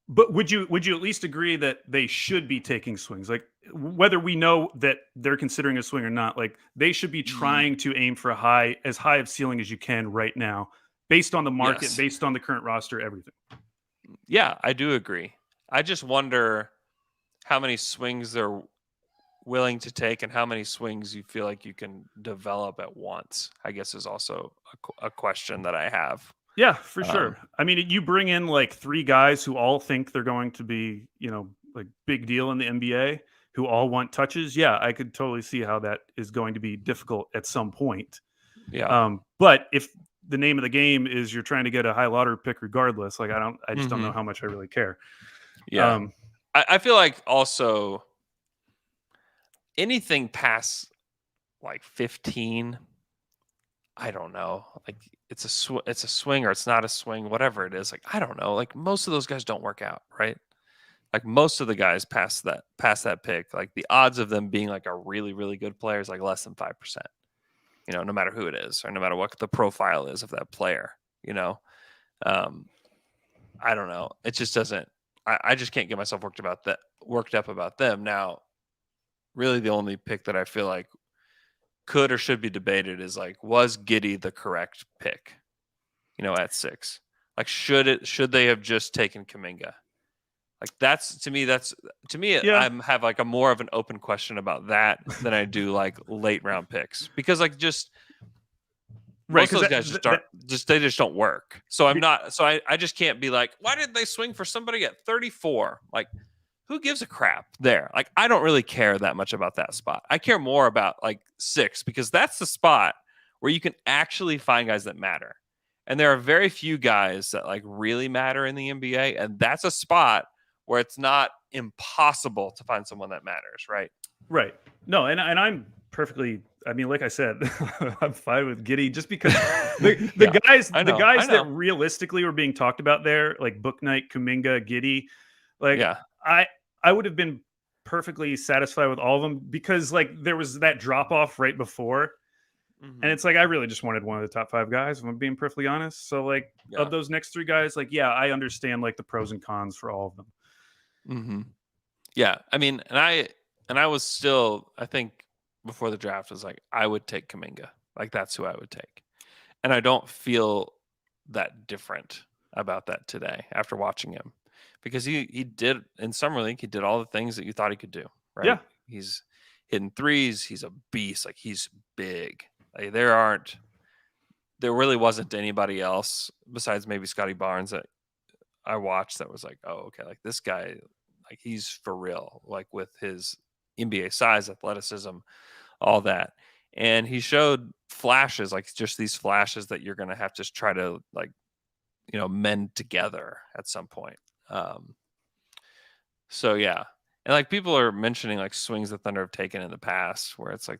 But would you at least agree that they should be taking swings? Like, whether we know that they're considering a swing or not, like they should be ye- trying to aim for as high of ceiling as you can right now, based on the market, yes, based on the current roster, everything. yeah, I do agree. I just wonder how many swings they're willing to take and how many swings you feel like you can develop at once. I guess is also a question that I have. Yeah, for Um, sure. I mean, you bring in like three guys who all think they're going to be, like big deal in the NBA, who all want touches. Yeah, I could totally see how that is going to be difficult at some point. yeah. But if the name of the game is you're trying to get a high lottery pick regardless. Like I just don't know Hmm. how much I really care. Yeah. Um, I feel like also anything past like 15, I don't know. Like it's it's a swing or it's not a swing, whatever it is. Like I don't know. Like most of those guys don't work out, right? Like most of the guys past that pick, like the odds of them being like a really really good player is like less than 5%. No matter who it is or no matter what the profile is of that player. You know, um, I don't know. It just doesn't. I just can't get myself worked up about them. Now, really, the only pick that I feel like could or should be debated is like, was Giddy the correct pick? At 6, like should they have just taken Kaminga? Like that's to me yeah, I'm have like a more of an open question about that than I do like late round picks because like just right. most of Because those guys just aren't just they just don't work. So I just can't be like, why did they swing for somebody at 34? Like who gives a crap there? Like I don't really care that much about that spot. I care more about like 6 because that's the spot where you can actually find guys that matter. And there are very few guys that like really matter in the NBA and that's a spot where it's not impossible to find someone that matters, right? right. No, and I'm perfectly. I mean, like I said, I'm fine with Giddy just because the Yeah. guys I the know. I guys that know. realistically were being talked about there, like Book Knight, Kuminga, Giddy, like Yeah. I I would have been perfectly satisfied with all of them because like there was that drop off right before. And Mhm. it's like I really just wanted one of the top 5 guys, if I'm being perfectly honest. So like of Yeah. those next 3 guys, like yeah, I understand like the pros and cons for all of them. Mhm. Yeah, I mean, and I was still, I think before the draft was like, I would take Kaminga. Like that's who I would take. And I don't feel that different about that today after watching him. Because he did in summer league, he did all the things that you thought he could do, Yeah, right? He's hitting threes, he's a beast, like he's big. Like there really wasn't anybody else besides maybe Scotty Barnes that I watched that was like, oh, okay, like this guy, like he's for real, like with his NBA size, athleticism, all that. And he showed flashes, like just these flashes that you're gonna have to try to like, mend together at some point. Um, so yeah. And like people are mentioning like swings that Thunder have taken in the past where it's like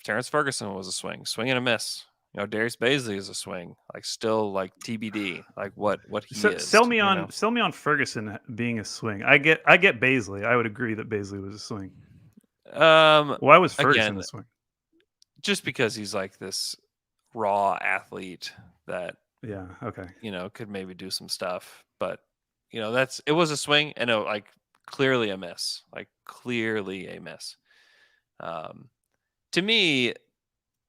Terrence Ferguson was a swing and a miss. Darius Baisley is a swing, like still like TBD, like what he so, is, sell me on Ferguson being a swing. I get Baisley. I would agree that Baisley was a swing. Um, Why was Ferguson again, a swing? just because he's like this raw athlete that, Yeah. Okay. could maybe do some stuff, but it was a swing and like clearly a miss, like clearly a miss. Um, to me,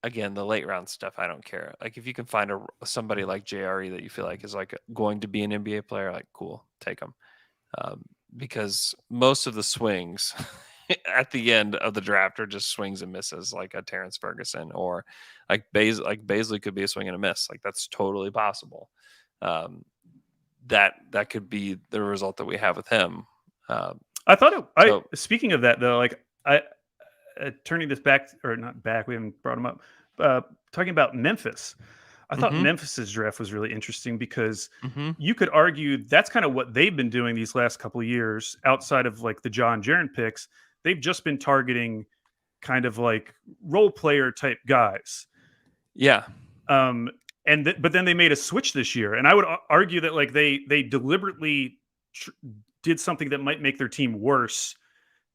again, the late round stuff, I don't care. Like if you can find somebody like JRE that you feel like is like going to be an NBA player, like cool, take them. Um, because most of the swings at the end of the draft are just swings and misses, like a Terrence Ferguson or like Baisley could be a swing and a miss. Like that's totally possible. Um, that could be the result that we have with him. Um, I thought it. I so speaking of that though, like I turning this back or not back. We haven't brought him up. Talking about Memphis, I thought hmm Memphis's draft was really interesting because hmm you could argue that's kind of what they've been doing these last couple of years outside of like the John Jaren picks. They've just been targeting kind of like role player type guys. yeah. Um, but then they made a switch this year, and I would argue that like they deliberately tr- did something that might make their team worse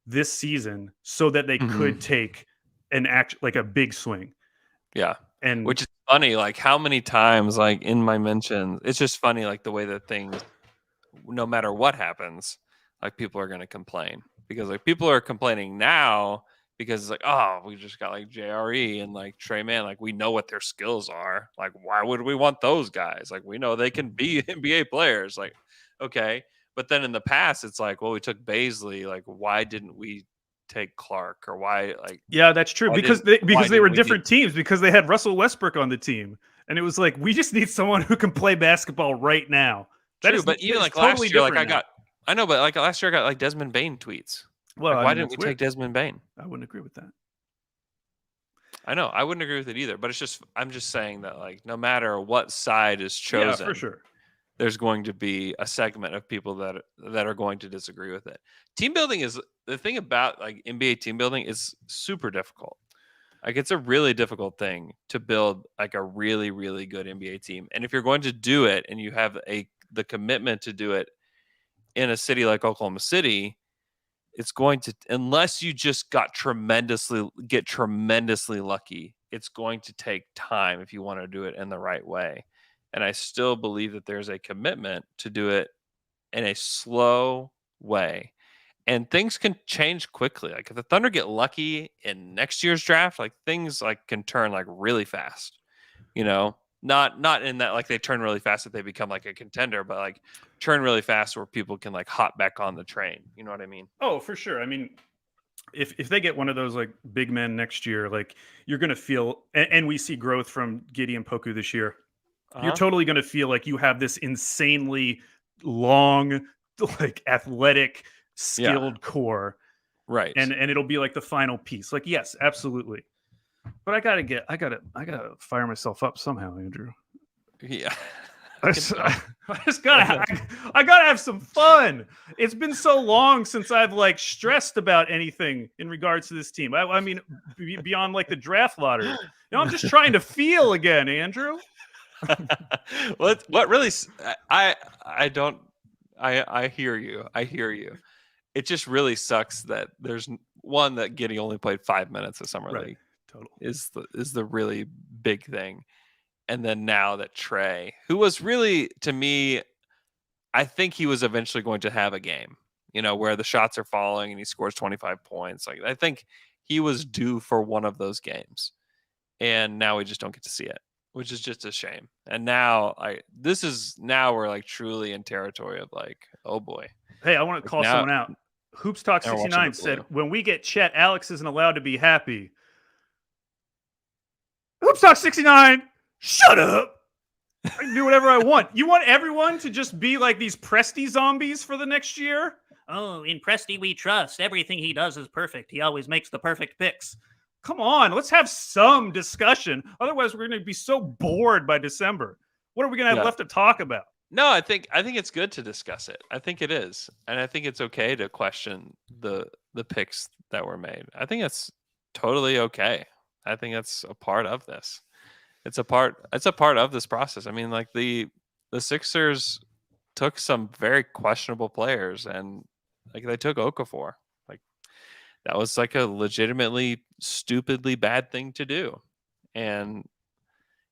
this season so that they hmm could take an act like a big swing. Yeah. And Which is funny, like how many times, like in my mentions, it's just funny, like the way that things, no matter what happens, like people are going to complain because like people are complaining now because it's like, oh, we just got like JRE and like Trey Man, like we know what their skills are. Like, why would we want those guys? Like, we know they can be NBA players. Like, okay. But then in the past, it's like, well, we took Baisley. Like, why didn't we take Clark or yeah, that's true why because they were didn't we get different teams because they had Russell Westbrook on the team, and it was like we just need someone who can play basketball right now. true? But even It's like totally last year, like different now. I know, but like last year, I got like Desmond Bain tweets. Well, Like, I why mean didn't that's we weird. take Desmond Bain? I wouldn't agree with that. I know. I wouldn't agree with it either, but I'm just saying that like no matter what side is Yeah, for chosen, sure. there's going to be a segment of people that are going to disagree with it. Team building is the thing about like NBA team building is super difficult. Like it's a really difficult thing to build like a really really good NBA team. And if you're going to do it and you have the commitment to do it in a city like Oklahoma City, it's going to, unless you just get tremendously lucky, it's going to take time if you want to do it in the right way. And I still believe that there's a commitment to do it in a slow way. And things can change quickly. Like if the Thunder get lucky in next year's draft, like things like can turn like really fast. You know, not in that like they turn really fast that they become like a contender, but like turn really fast where people can like hop back on the train. You know what I mean? Oh, for sure. I mean, if they get one of those like big men next year, like you're gonna feel, and we see growth from Giddy and Poku this year. Uh You're huh. totally gonna feel like you have this insanely long, like athletic, Yeah. skilled core, Right. and it'll be like the final piece. Like, yes, absolutely. But I gotta fire myself up somehow, Andrew. Yeah. I I can just, tell. I just gotta, I gotta have some fun. It's been so long since I've like stressed about anything in regards to this team. I mean, beyond like the draft lottery. I'm just trying to feel again, Andrew. What really I don't I hear you. I hear you. It just really sucks that there's one that Giddy only played 5 minutes of summer Right. league Totally. is the really big thing. And then now that Trey, who was really to me, I think he was eventually going to have a game, you know, where the shots are falling and he scores 25 points. Like I think he was due for one of those games. And now we just don't get to see it, which is just a shame. And now now we're like truly in territory of like, oh boy. Hey, I want to Like call someone out. Hoops Talk now we're watching the 69 said, blue. when we get Chet, Alex isn't allowed to be happy. Hoops Talk 69, shut up. I can do whatever I want. You want everyone to just be like these Presti zombies for the next year? Oh, in Presti we trust. Everything he does is perfect. He always makes the perfect picks. Come on, let's have some discussion. Otherwise, we're going to be so bored by December. What are we going to have Yeah. left to talk about? No, I think it's good to discuss it. I think it is. And I think it's okay to question the picks that were made. I think it's totally okay. I think that's a part of this. It's a part of this process. I mean, like the Sixers took some very questionable players and like they took Okafor. Like that was like a legitimately stupidly bad thing to do. And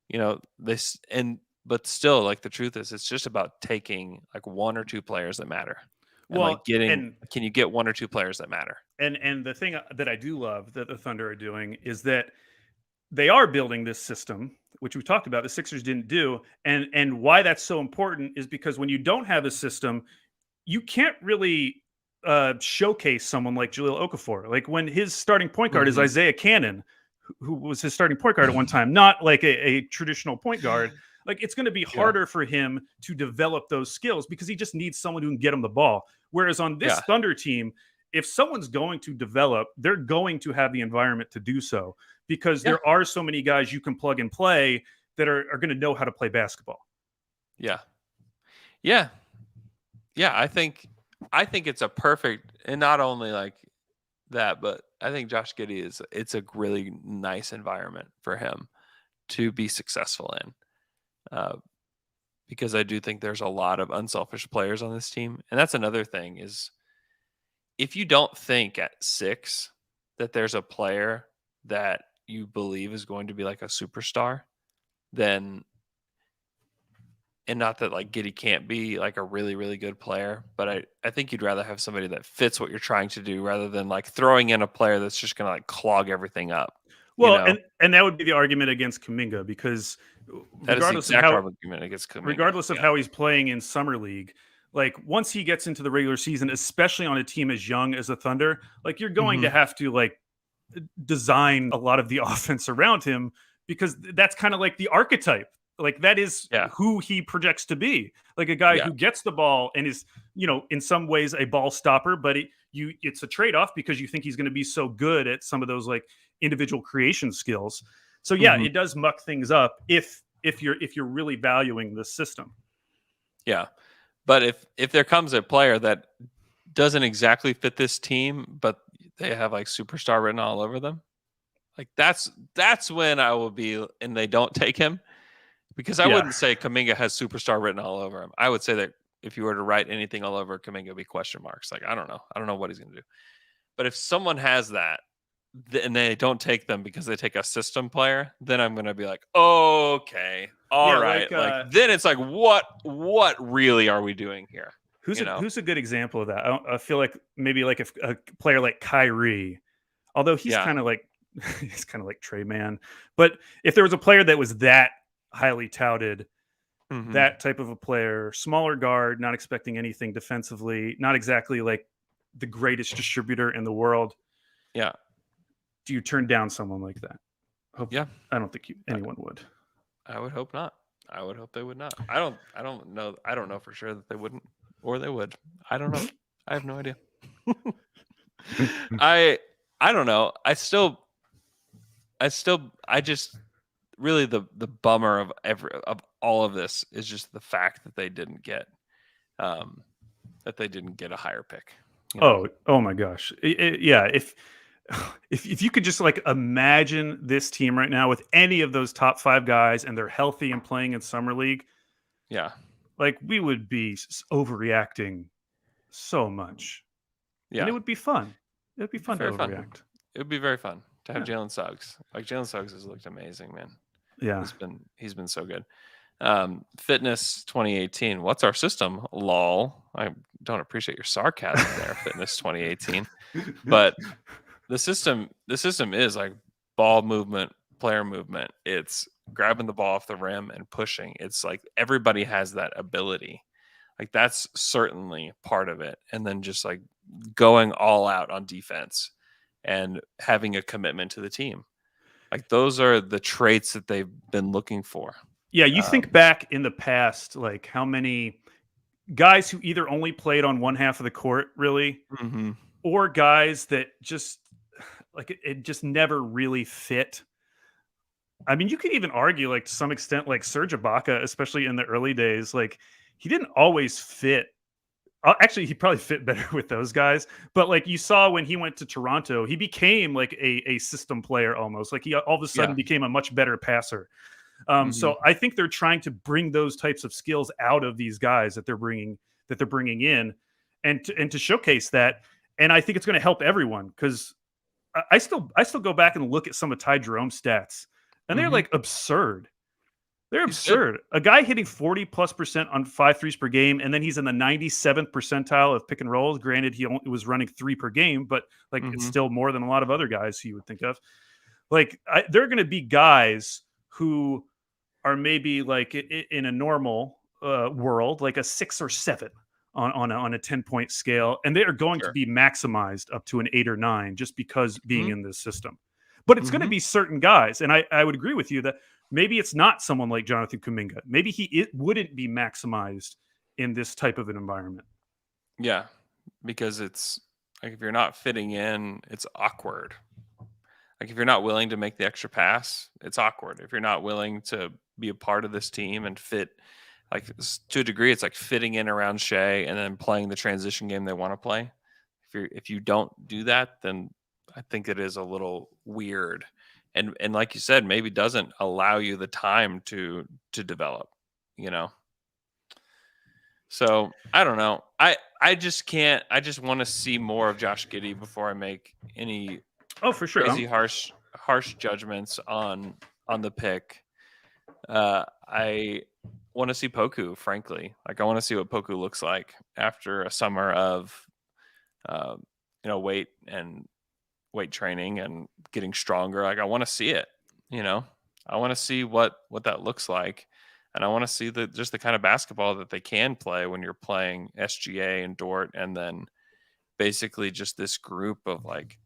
you know, this and but still like the truth is it's just about taking like one or two players that matter. And Well, like getting and can you get one or two players that matter? and the thing that I do love that the Thunder are doing is that they are building this system, which we talked about. The Sixers didn't do, and why that's so important is because when you don't have a system, you can't really showcase someone like Jahlil Okafor. Like when his starting point guard is Mhm. Isaiah Cannon, who was his starting point guard at one time, not like a traditional point guard. Like it's going to be Yeah. harder for him to develop those skills because he just needs someone who can get him the ball. Whereas on this Yeah. Thunder team, if someone's going to develop, they're going to have the environment to do so because Yeah. there are so many guys you can plug and play that are going to know how to play basketball. Yeah. Yeah. Yeah, I think it's a perfect and not only like that, but I think Josh Giddey it's a really nice environment for him to be successful in. Uh, because I do think there's a lot of unselfish players on this team. And that's another thing is if you don't think at 6 that there's a player that you believe is going to be like a superstar, then and not that like Giddy can't be like a really, really good player, but I think you'd rather have somebody that fits what you're trying to do rather than like throwing in a player that's just gonna like clog everything up. You Well, know? and that would be the argument against Kaminga because That is the regardless of exact how argument against Kuminga. regardless of Yeah. how he's playing in summer league, like once he gets into the regular season, especially on a team as young as the Thunder, like you're going to Mhm. have to like design a lot of the offense around him because that's kind of like the archetype. Like that is Yeah. who he projects to be, like a guy Yeah. who gets the ball and is, in some ways a ball stopper, but it's a trade off because you think he's going to be so good at some of those like individual creation skills. So yeah, Mhm. it does muck things up if you're really valuing the system. Yeah. But if there comes a player that doesn't exactly fit this team, but they have like superstar written all over them, like that's when I will be, and they don't take him, because I Yeah. wouldn't say Kaminga has superstar written all over him. I would say that if you were to write anything all over Kaminga, it'd be question marks. Like I don't know. I don't know what he's going to do. But if someone has that, and they don't take them because they take a system player, then I'm going to be like, okay, all Yeah, right. like Like then it's like, what really are we doing here? who's You a know? who's a good example of that? I feel like maybe like if a player like Kyrie, although he's Yeah. kind of like he's kind of like Trey Man, but if there was a player that was that highly touted, Hmm. that type of a player, smaller guard, not expecting anything defensively, not exactly like the greatest distributor in the world, Yeah. do you turn down someone like that? Hope Yeah. I don't think I, anyone would. I would hope not. I would hope they would not. I don't know. I don't know for sure that they wouldn't, or they would. I don't know. I have no idea. I I don't know. I just really the bummer of of all of this is just the fact that they didn't get um a higher pick. You know? Oh my gosh. Yeah, if you could just like imagine this team right now with any of those top 5 guys and they're healthy and playing in summer league, Yeah. like we would be overreacting so much. And it Yeah. would be fun. It would be It'd be fun to very fun. overreact. It would be very fun to have Yeah. Jalen Suggs. Like Jalen Suggs has looked amazing, man. Yeah. He's been so good. Fitness 2018. What's our system? Lol. I don't appreciate your sarcasm there, Fitness 2018. But the system is like ball movement, player movement. It's grabbing the ball off the rim and pushing. It's like everybody has that ability. Like that's certainly part of it. And then just like going all out on defense and having a commitment to the team. Like those are the traits that they've been looking for. Yeah, you think Um, back in the past, like how many guys who either only played on one half of the court, really, mhm. or guys that just like it just never really fit. I mean, you could even argue, like to some extent, like Serge Ibaka, especially in the early days, like he didn't always fit. Actually, he probably fit better with those guys. But like you saw when he went to Toronto, he became like a system player almost. Like he all of a sudden Yeah. became a much better passer. Mhm. So I think they're trying to bring those types of skills out of these guys that they're bringing in, and to showcase that. And I think it's going to help everyone because I still go back and look at some of Ty Jerome's stats, and they're Mhm. like absurd. They're He's good. absurd. A guy hitting 40+% on 5 threes per game, and then he's in the 97th percentile of pick and rolls. Granted, he only was running 3 per game, but like it's Mhm. still more than a lot of other guys who you would think of. Like there are going to be guys who are maybe like in a normal world, like a 6 or 7 on a 10-point scale, and they are going to Sure. be maximized up to an 8 or 9 just because being Mhm. in this system. But it's going to Mhm. be certain guys, and I would agree with you that maybe it's not someone like Jonathan Kuminga. Maybe it wouldn't be maximized in this type of an environment. Yeah. Because it's like if you're not fitting in, it's awkward. Like if you're not willing to make the extra pass, it's awkward. If you're not willing to be a part of this team and fit, like to a degree, it's like fitting in around Shea and then playing the transition game they want to play. If you don't do that, then I think it is a little weird, and like you said, maybe doesn't allow you the time to develop. You know, so I don't know. I just can't. I just want to see more of Josh Giddey before I make any Oh, for sure. crazy harsh judgments on the pick. I want to see Poku, frankly. Like I want to see what Poku looks like after a summer of uh, weight and weight training and getting stronger. Like I want to see it. You know, I want to see what that looks like, and I want to see the kind of basketball that they can play when you're playing SGA and Dort, and then basically just this group of like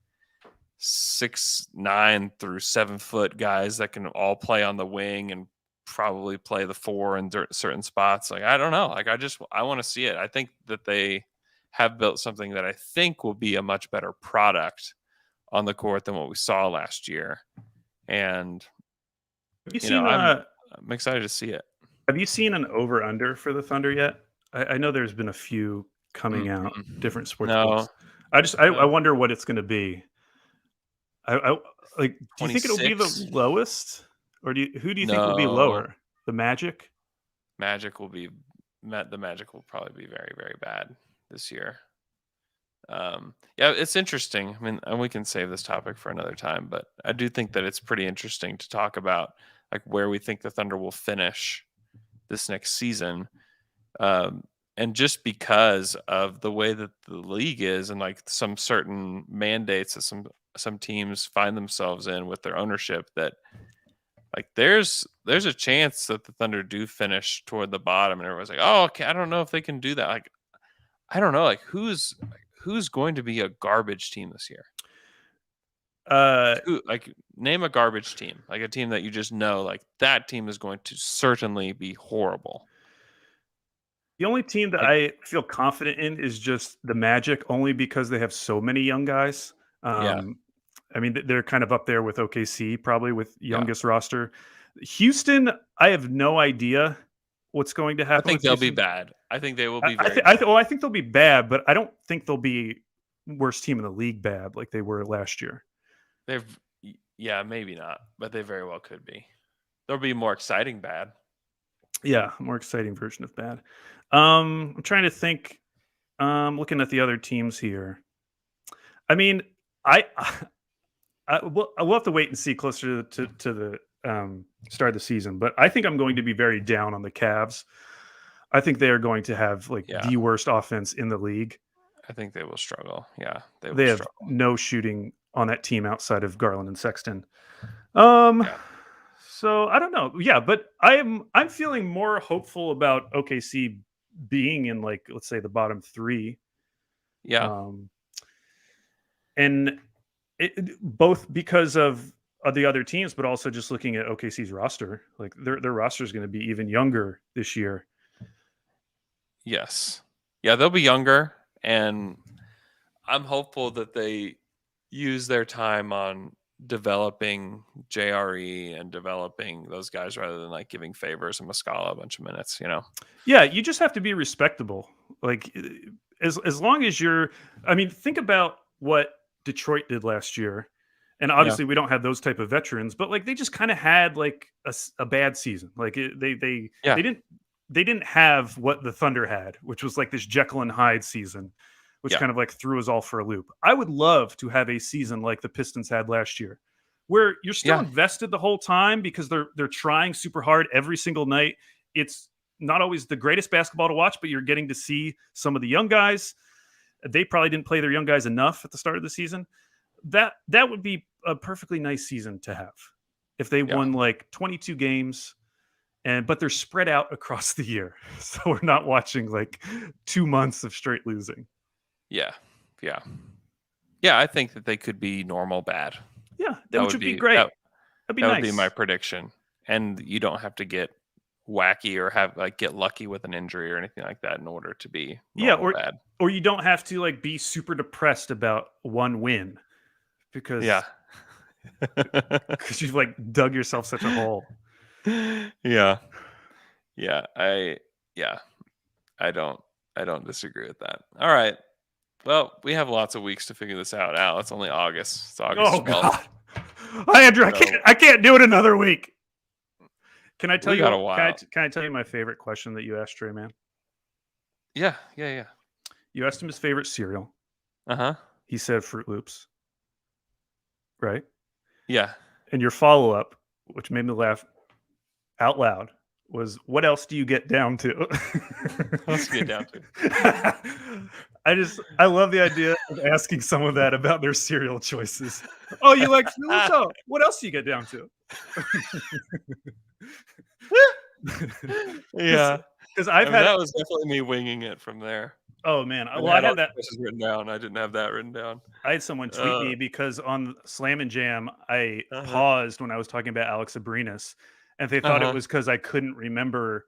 6'9" through 7 foot guys that can all play on the wing and probably play the four in certain spots. Like I don't know. Like I want to see it. I think that they have built something that I think will be a much better product on the court than what we saw last year. And Have you you know, seen I'm excited to see it. Have you seen an over under for the Thunder yet? I know there's been a few coming out, Mm-mm. different sports No, books. I no, wonder what it's going to be. I like. Do you think it'll be the 26. lowest, or who do you think will be No, lower? The Magic? Magic will be the Magic will probably be very, very bad this year. Yeah, it's interesting. I mean, and we can save this topic for another time, but I do think that it's pretty interesting to talk about like where we think the Thunder will finish this next season. Um, and just because of the way that the league is and like some certain mandates that some teams find themselves in with their ownership, that like there's a chance that the Thunder do finish toward the bottom and everyone's like, oh, okay, I don't know if they can do that. Like I don't know, like who's going to be a garbage team this year? Uh, Who, like, name a garbage team, like a team that you just know, like that team is going to certainly be horrible. the only team that Like, I feel confident in is just the Magic, only because they have so many young guys. yeah, Um, I mean, they're kind of up there with OKC, probably with yeah. youngest roster. Houston, I have no idea what's going to I happen think with they'll be Houston. bad. I think they will be very bad. Well, I think they'll be bad, but I don't think they'll be worst team in the league bad like they were last year. Yeah, maybe not, but they very well could be. There'll be more exciting bad. Yeah, more exciting version of bad. I'm trying to think. Looking at the other teams here. I mean, I, we'll have to wait and see closer to the start of the season. But I think I'm going to be very down on the Cavs. I think they are going to have like Yeah, the worst offense in the league. I think they will struggle. Yeah, they will They have struggle. no shooting on that team outside of Garland and Sexton. Um, Yeah, so I don't know. Yeah, but I'm feeling more hopeful about OKC being in, like, let's say, the bottom three. yeah, Um, and both because of the other teams, but also just looking at OKC's roster, like their roster is going to be even younger this year. yes, yeah. They'll be younger, and I'm hopeful that they use their time on developing JRE and developing those guys rather than like giving Favors and Muscala a bunch of minutes. You know? Yeah, you just have to be respectable. Like, as long as you're, I mean, think about what Detroit did last year. And Yeah, obviously we don't have those type of veterans, but like they just kind of had like a bad season. Like yeah, they didn't have what the Thunder had, which was like this Jekyll and Hyde season, which yeah, kind of like threw us all for a loop. I would love to have a season like the Pistons had last year, where you're still yeah, invested the whole time because they're trying super hard every single night. It's not always the greatest basketball to watch, but you're getting to see some of the young guys. They probably didn't play their young guys enough at the start of the season. That would be a perfectly nice season to have if they yeah, won like 22 games, but they're spread out across the year. So we're not watching like 2 months of straight losing. yeah, yeah, yeah. I think that they could be normal bad. Yeah, That which would would be be great. That'd be that would be my nice. prediction. And you don't have to get wacky or have like get lucky with an injury or anything like that in order to be Yeah, normal bad. or you don't have to like be super depressed about one win Yeah. because you've like dug yourself such a hole. Yeah. Yeah. Yeah, I don't I don't disagree with that. All right. Well, we have lots of weeks to figure this out. Now it's only August. It's August Oh 12th. God, Andrew, So I can't do it another week. Can I tell we got a you? while. Can I tell you my favorite question that you asked Trey Man? Yeah, yeah, yeah. You asked him his favorite cereal. Uh-huh. He said Fruit Loops, right? Yeah. And your follow up, which made me laugh out loud, was what else do you get down to? Let's get down to. I love the idea of asking someone that about their cereal choices. Oh, you like Fruit Loops? Oh, what else do you get down to? Yeah. Because I I've mean, had, that was definitely me winging it from there. oh man, I well, I had all had the that. questions written down. I didn't have that written down. I had someone tweet Uh, me because on Slam and Jam, I uh-huh. paused when I was talking about Alex Abrinas, and they thought it Uh-huh. was because I couldn't remember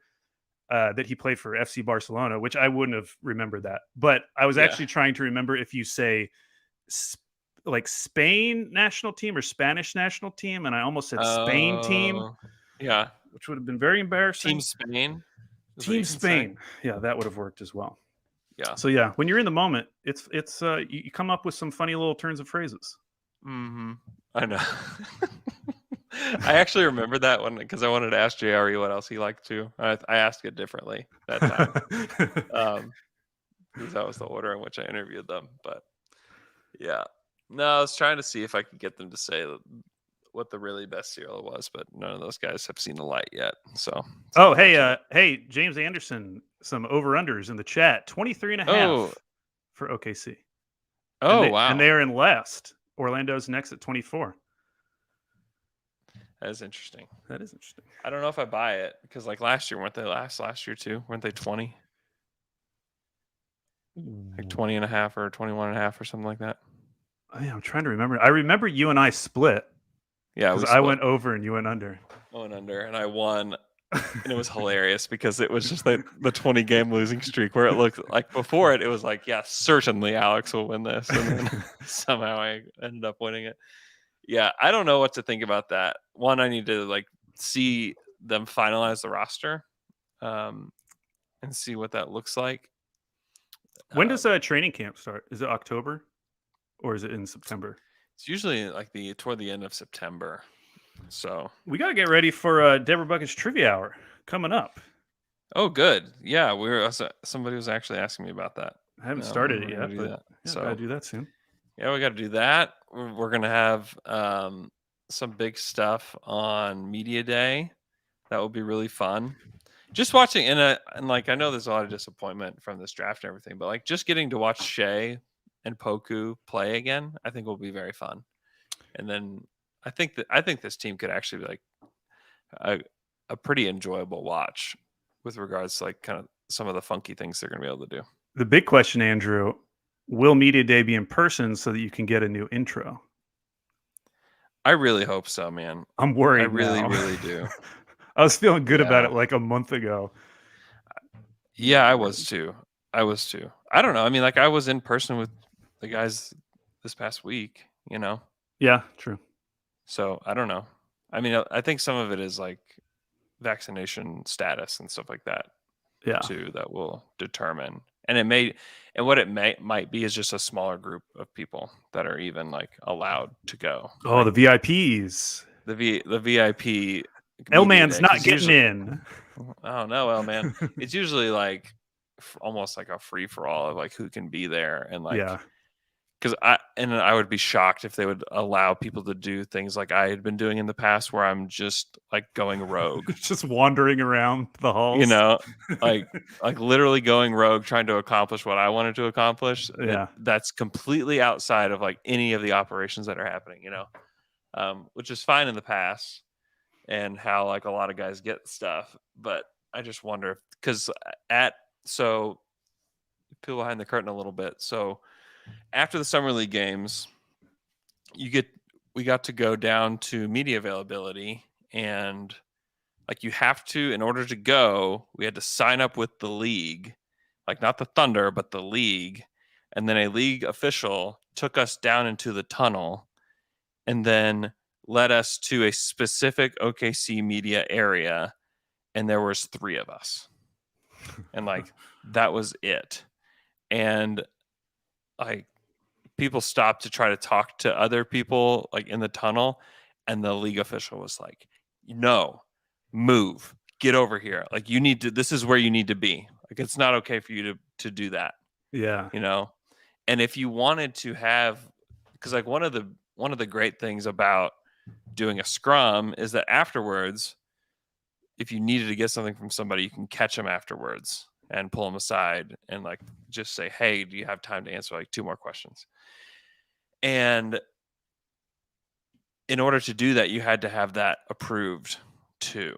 that he played for FC Barcelona, which I wouldn't have remembered that. But I was Yeah. actually trying to remember if you say like Spain national team or Spanish national team, and I almost said Spain team, Oh, yeah. which would have been very Team embarrassing. Spain is what Team you can say. Spain, yeah, that would have worked as well. Yeah. So yeah, when you're in the moment, you come up with some funny little turns of phrases. Hmm. I know. I actually remember that one because I wanted to ask JRE what else he liked too. I asked it differently that time because that was the order in which I interviewed them. But yeah, no, I was trying to see if I could get them to say what the really best cereal was, but none of those guys have seen the light yet. So it's Oh, hey, unfortunate. hey, James Anderson, some over unders in the chat, 23 and a Oh, half for OKC. And oh wow, they are in last. Orlando's next at 24. that is interesting. That is interesting. I don't know if I buy it because like last year, weren't they last year too? Weren't they 20? Like 20 and a half or 21 and a half or something like that? Oh, yeah, I'm trying to remember. I remember you and I split Yeah, because we I split went over and you went under. going under and I won. And it was hilarious because it was just the 20 game losing streak where it looked like before it was like, yeah, certainly Alex will win this. And then somehow I ended up winning it. Yeah, I don't know what to think about that. One, I need to like see them finalize the roster and see what that looks like. When does training camp start? Is it October or is it in September? It's usually like toward the end of September. So, We got to get ready for Deborah Bucket's trivia hour coming up. oh, good. Yeah, somebody was actually asking me about that. I haven't When started we're it gonna yet, do but that. yeah, got to So, do that soon. yeah, we got to do that. We're gonna have some big stuff on Media Day. That will be really fun. Just watching and like I know there's a lot of disappointment from this draft and everything, but like just getting to watch Shea and Poku play again, I think will be very fun. And then I think this team could actually be like a pretty enjoyable watch with regards to like kind of some of the funky things they're going to be able to do. The big question, Andrew, will Media Day be in person so that you can get a new intro? I really hope so, man. I'm I worried really, now. really do. I was feeling good about Yeah. it like a month ago. Yeah, Now I I'm was worried. too. I was too. I don't know. I mean, like I was in person with the guys this past week, you know? Yeah, true. So I don't know. I mean, I think some of it is like vaccination status and stuff like that Yeah. too that will determine. And what it might be is just a smaller group of people that are even like allowed to go. Oh, Like the VIPs. the VIP media L-Man's day not because getting usually in. oh no, well man, it's usually like almost like a free for all of like who can be there and like Yeah. because I would be shocked if they would allow people to do things like I had been doing in the past where I'm just like going rogue, Just wandering around the you halls. know, like literally going rogue trying to accomplish what I wanted to accomplish. Yeah. That's completely outside of like any of the operations that are happening, you know, which is fine in the past and how like a lot of guys get stuff. But I just wonder because so peel behind the curtain a little bit. So after the summer league games, we got to go down to media availability and like you have to in order to go, we had to sign up with the league, like not the Thunder, but the league. And then a league official took us down into the tunnel and then led us to a specific OKC media area and there was 3 of us. And like that was it. And like people stopped to try to talk to other people like in the tunnel and the league official was like, "No, move. Get over here. Like you need to this is where you need to be. Like it's not okay for you to do that." Yeah. You know? And if you wanted to have cuz like one of the great things about doing a scrum is that afterwards if you needed to get something from somebody, you can catch them afterwards and pull them aside and like just say, "Hey, do you have time to answer like 2 more questions?" And in order to do that, you had to have that approved too.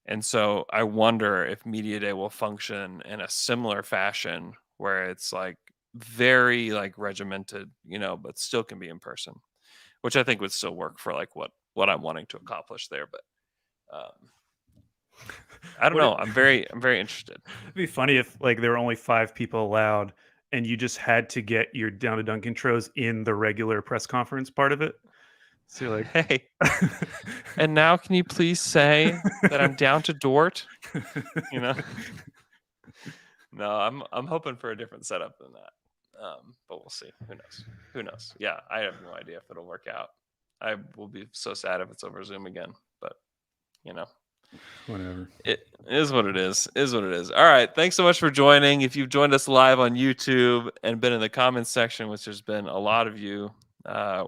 And so I wonder if Media Day will function in a similar fashion where it's like very like regimented, you know, but still can be in person, which I think would still work for like what I'm wanting to accomplish there. But I don't What know. it, I'm very interested. it'd be funny if like there were only 5 people allowed and you just had to get your down to dunk intros in the regular press conference part of it. So you're like, Hey, and now can you please say that I'm down to Dort? You know? No, I'm hoping for a different setup than that. But we'll see. Who knows? Who knows? Yeah, I have no idea if it'll work out. I will be so sad if it's over Zoom again. But you know, whatever. it is what it is. Is what it is. All right. Thanks so much for joining. If you've joined us live on YouTube and been in the comments section, which there's been a lot of you,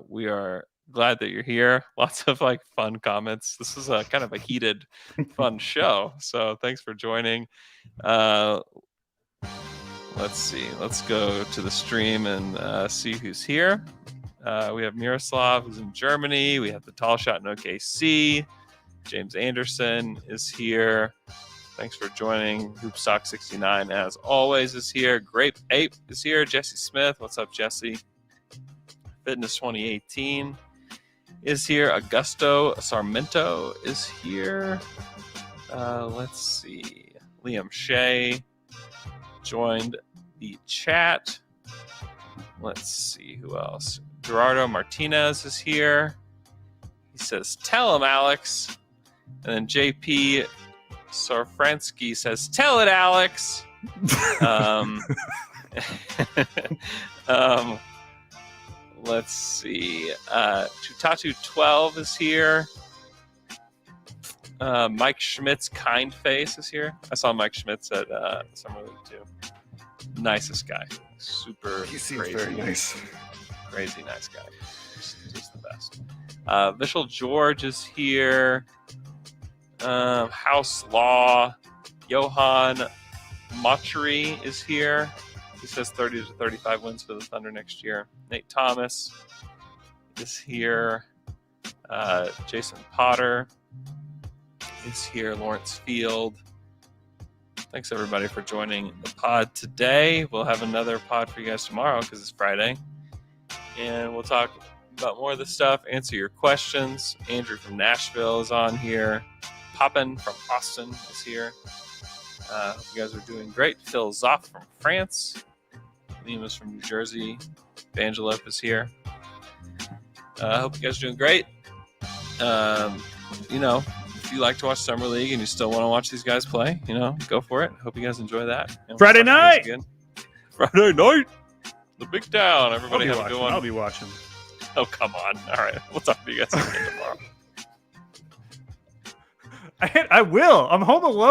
we are glad that you're here. Lots of like fun comments. This is a kind of a heated, fun show. So thanks for joining. Let's see. Let's go to the stream and see who's here. We have Miroslav, who's in Germany. We have the Tall Shot in OKC. James Anderson is here. Thanks for joining. Hoopstock69, as always, is here. Grape Ape is here. Jesse Smith. What's up, Jesse? Fitness 2018 is here. Augusto Sarmento is here. Let's see. Liam Shea joined the chat. Let's see who else. Gerardo Martinez is here. He says, "Tell him, Alex." And then JP Sarfransky says, "Tell it, Alex." Let's see. Tutatu12 is here. Mike Schmidt's Kind Face is here. I saw Mike Schmidt's at Summer League too. Nicest guy. Super He seems crazy. very nice. Crazy nice guy. Just the best. Vishal George is here. House Law. Johan Motchery is here. He says 30 to 35 wins for the Thunder next year. Nate Thomas is here. Jason Potter is here. Lawrence Field. Thanks everybody for joining the pod today. We'll have another pod for you guys tomorrow because it's Friday. And we'll talk about more of this stuff, answer your questions. Andrew from Nashville is on here. Poppin from Austin is here. Hope you guys are doing great. Phil Zoff from France. Liam is from New Jersey. Vangelope is here. Hope you guys are doing great. If you like to watch Summer League and you still want to watch these guys play, go for it. Hope you guys enjoy that. Friday night! Friday night! The big town. Everybody have a good one. I'll be watching. Oh, come on. All right. We'll talk to you guys again tomorrow. I will. I'm home alone.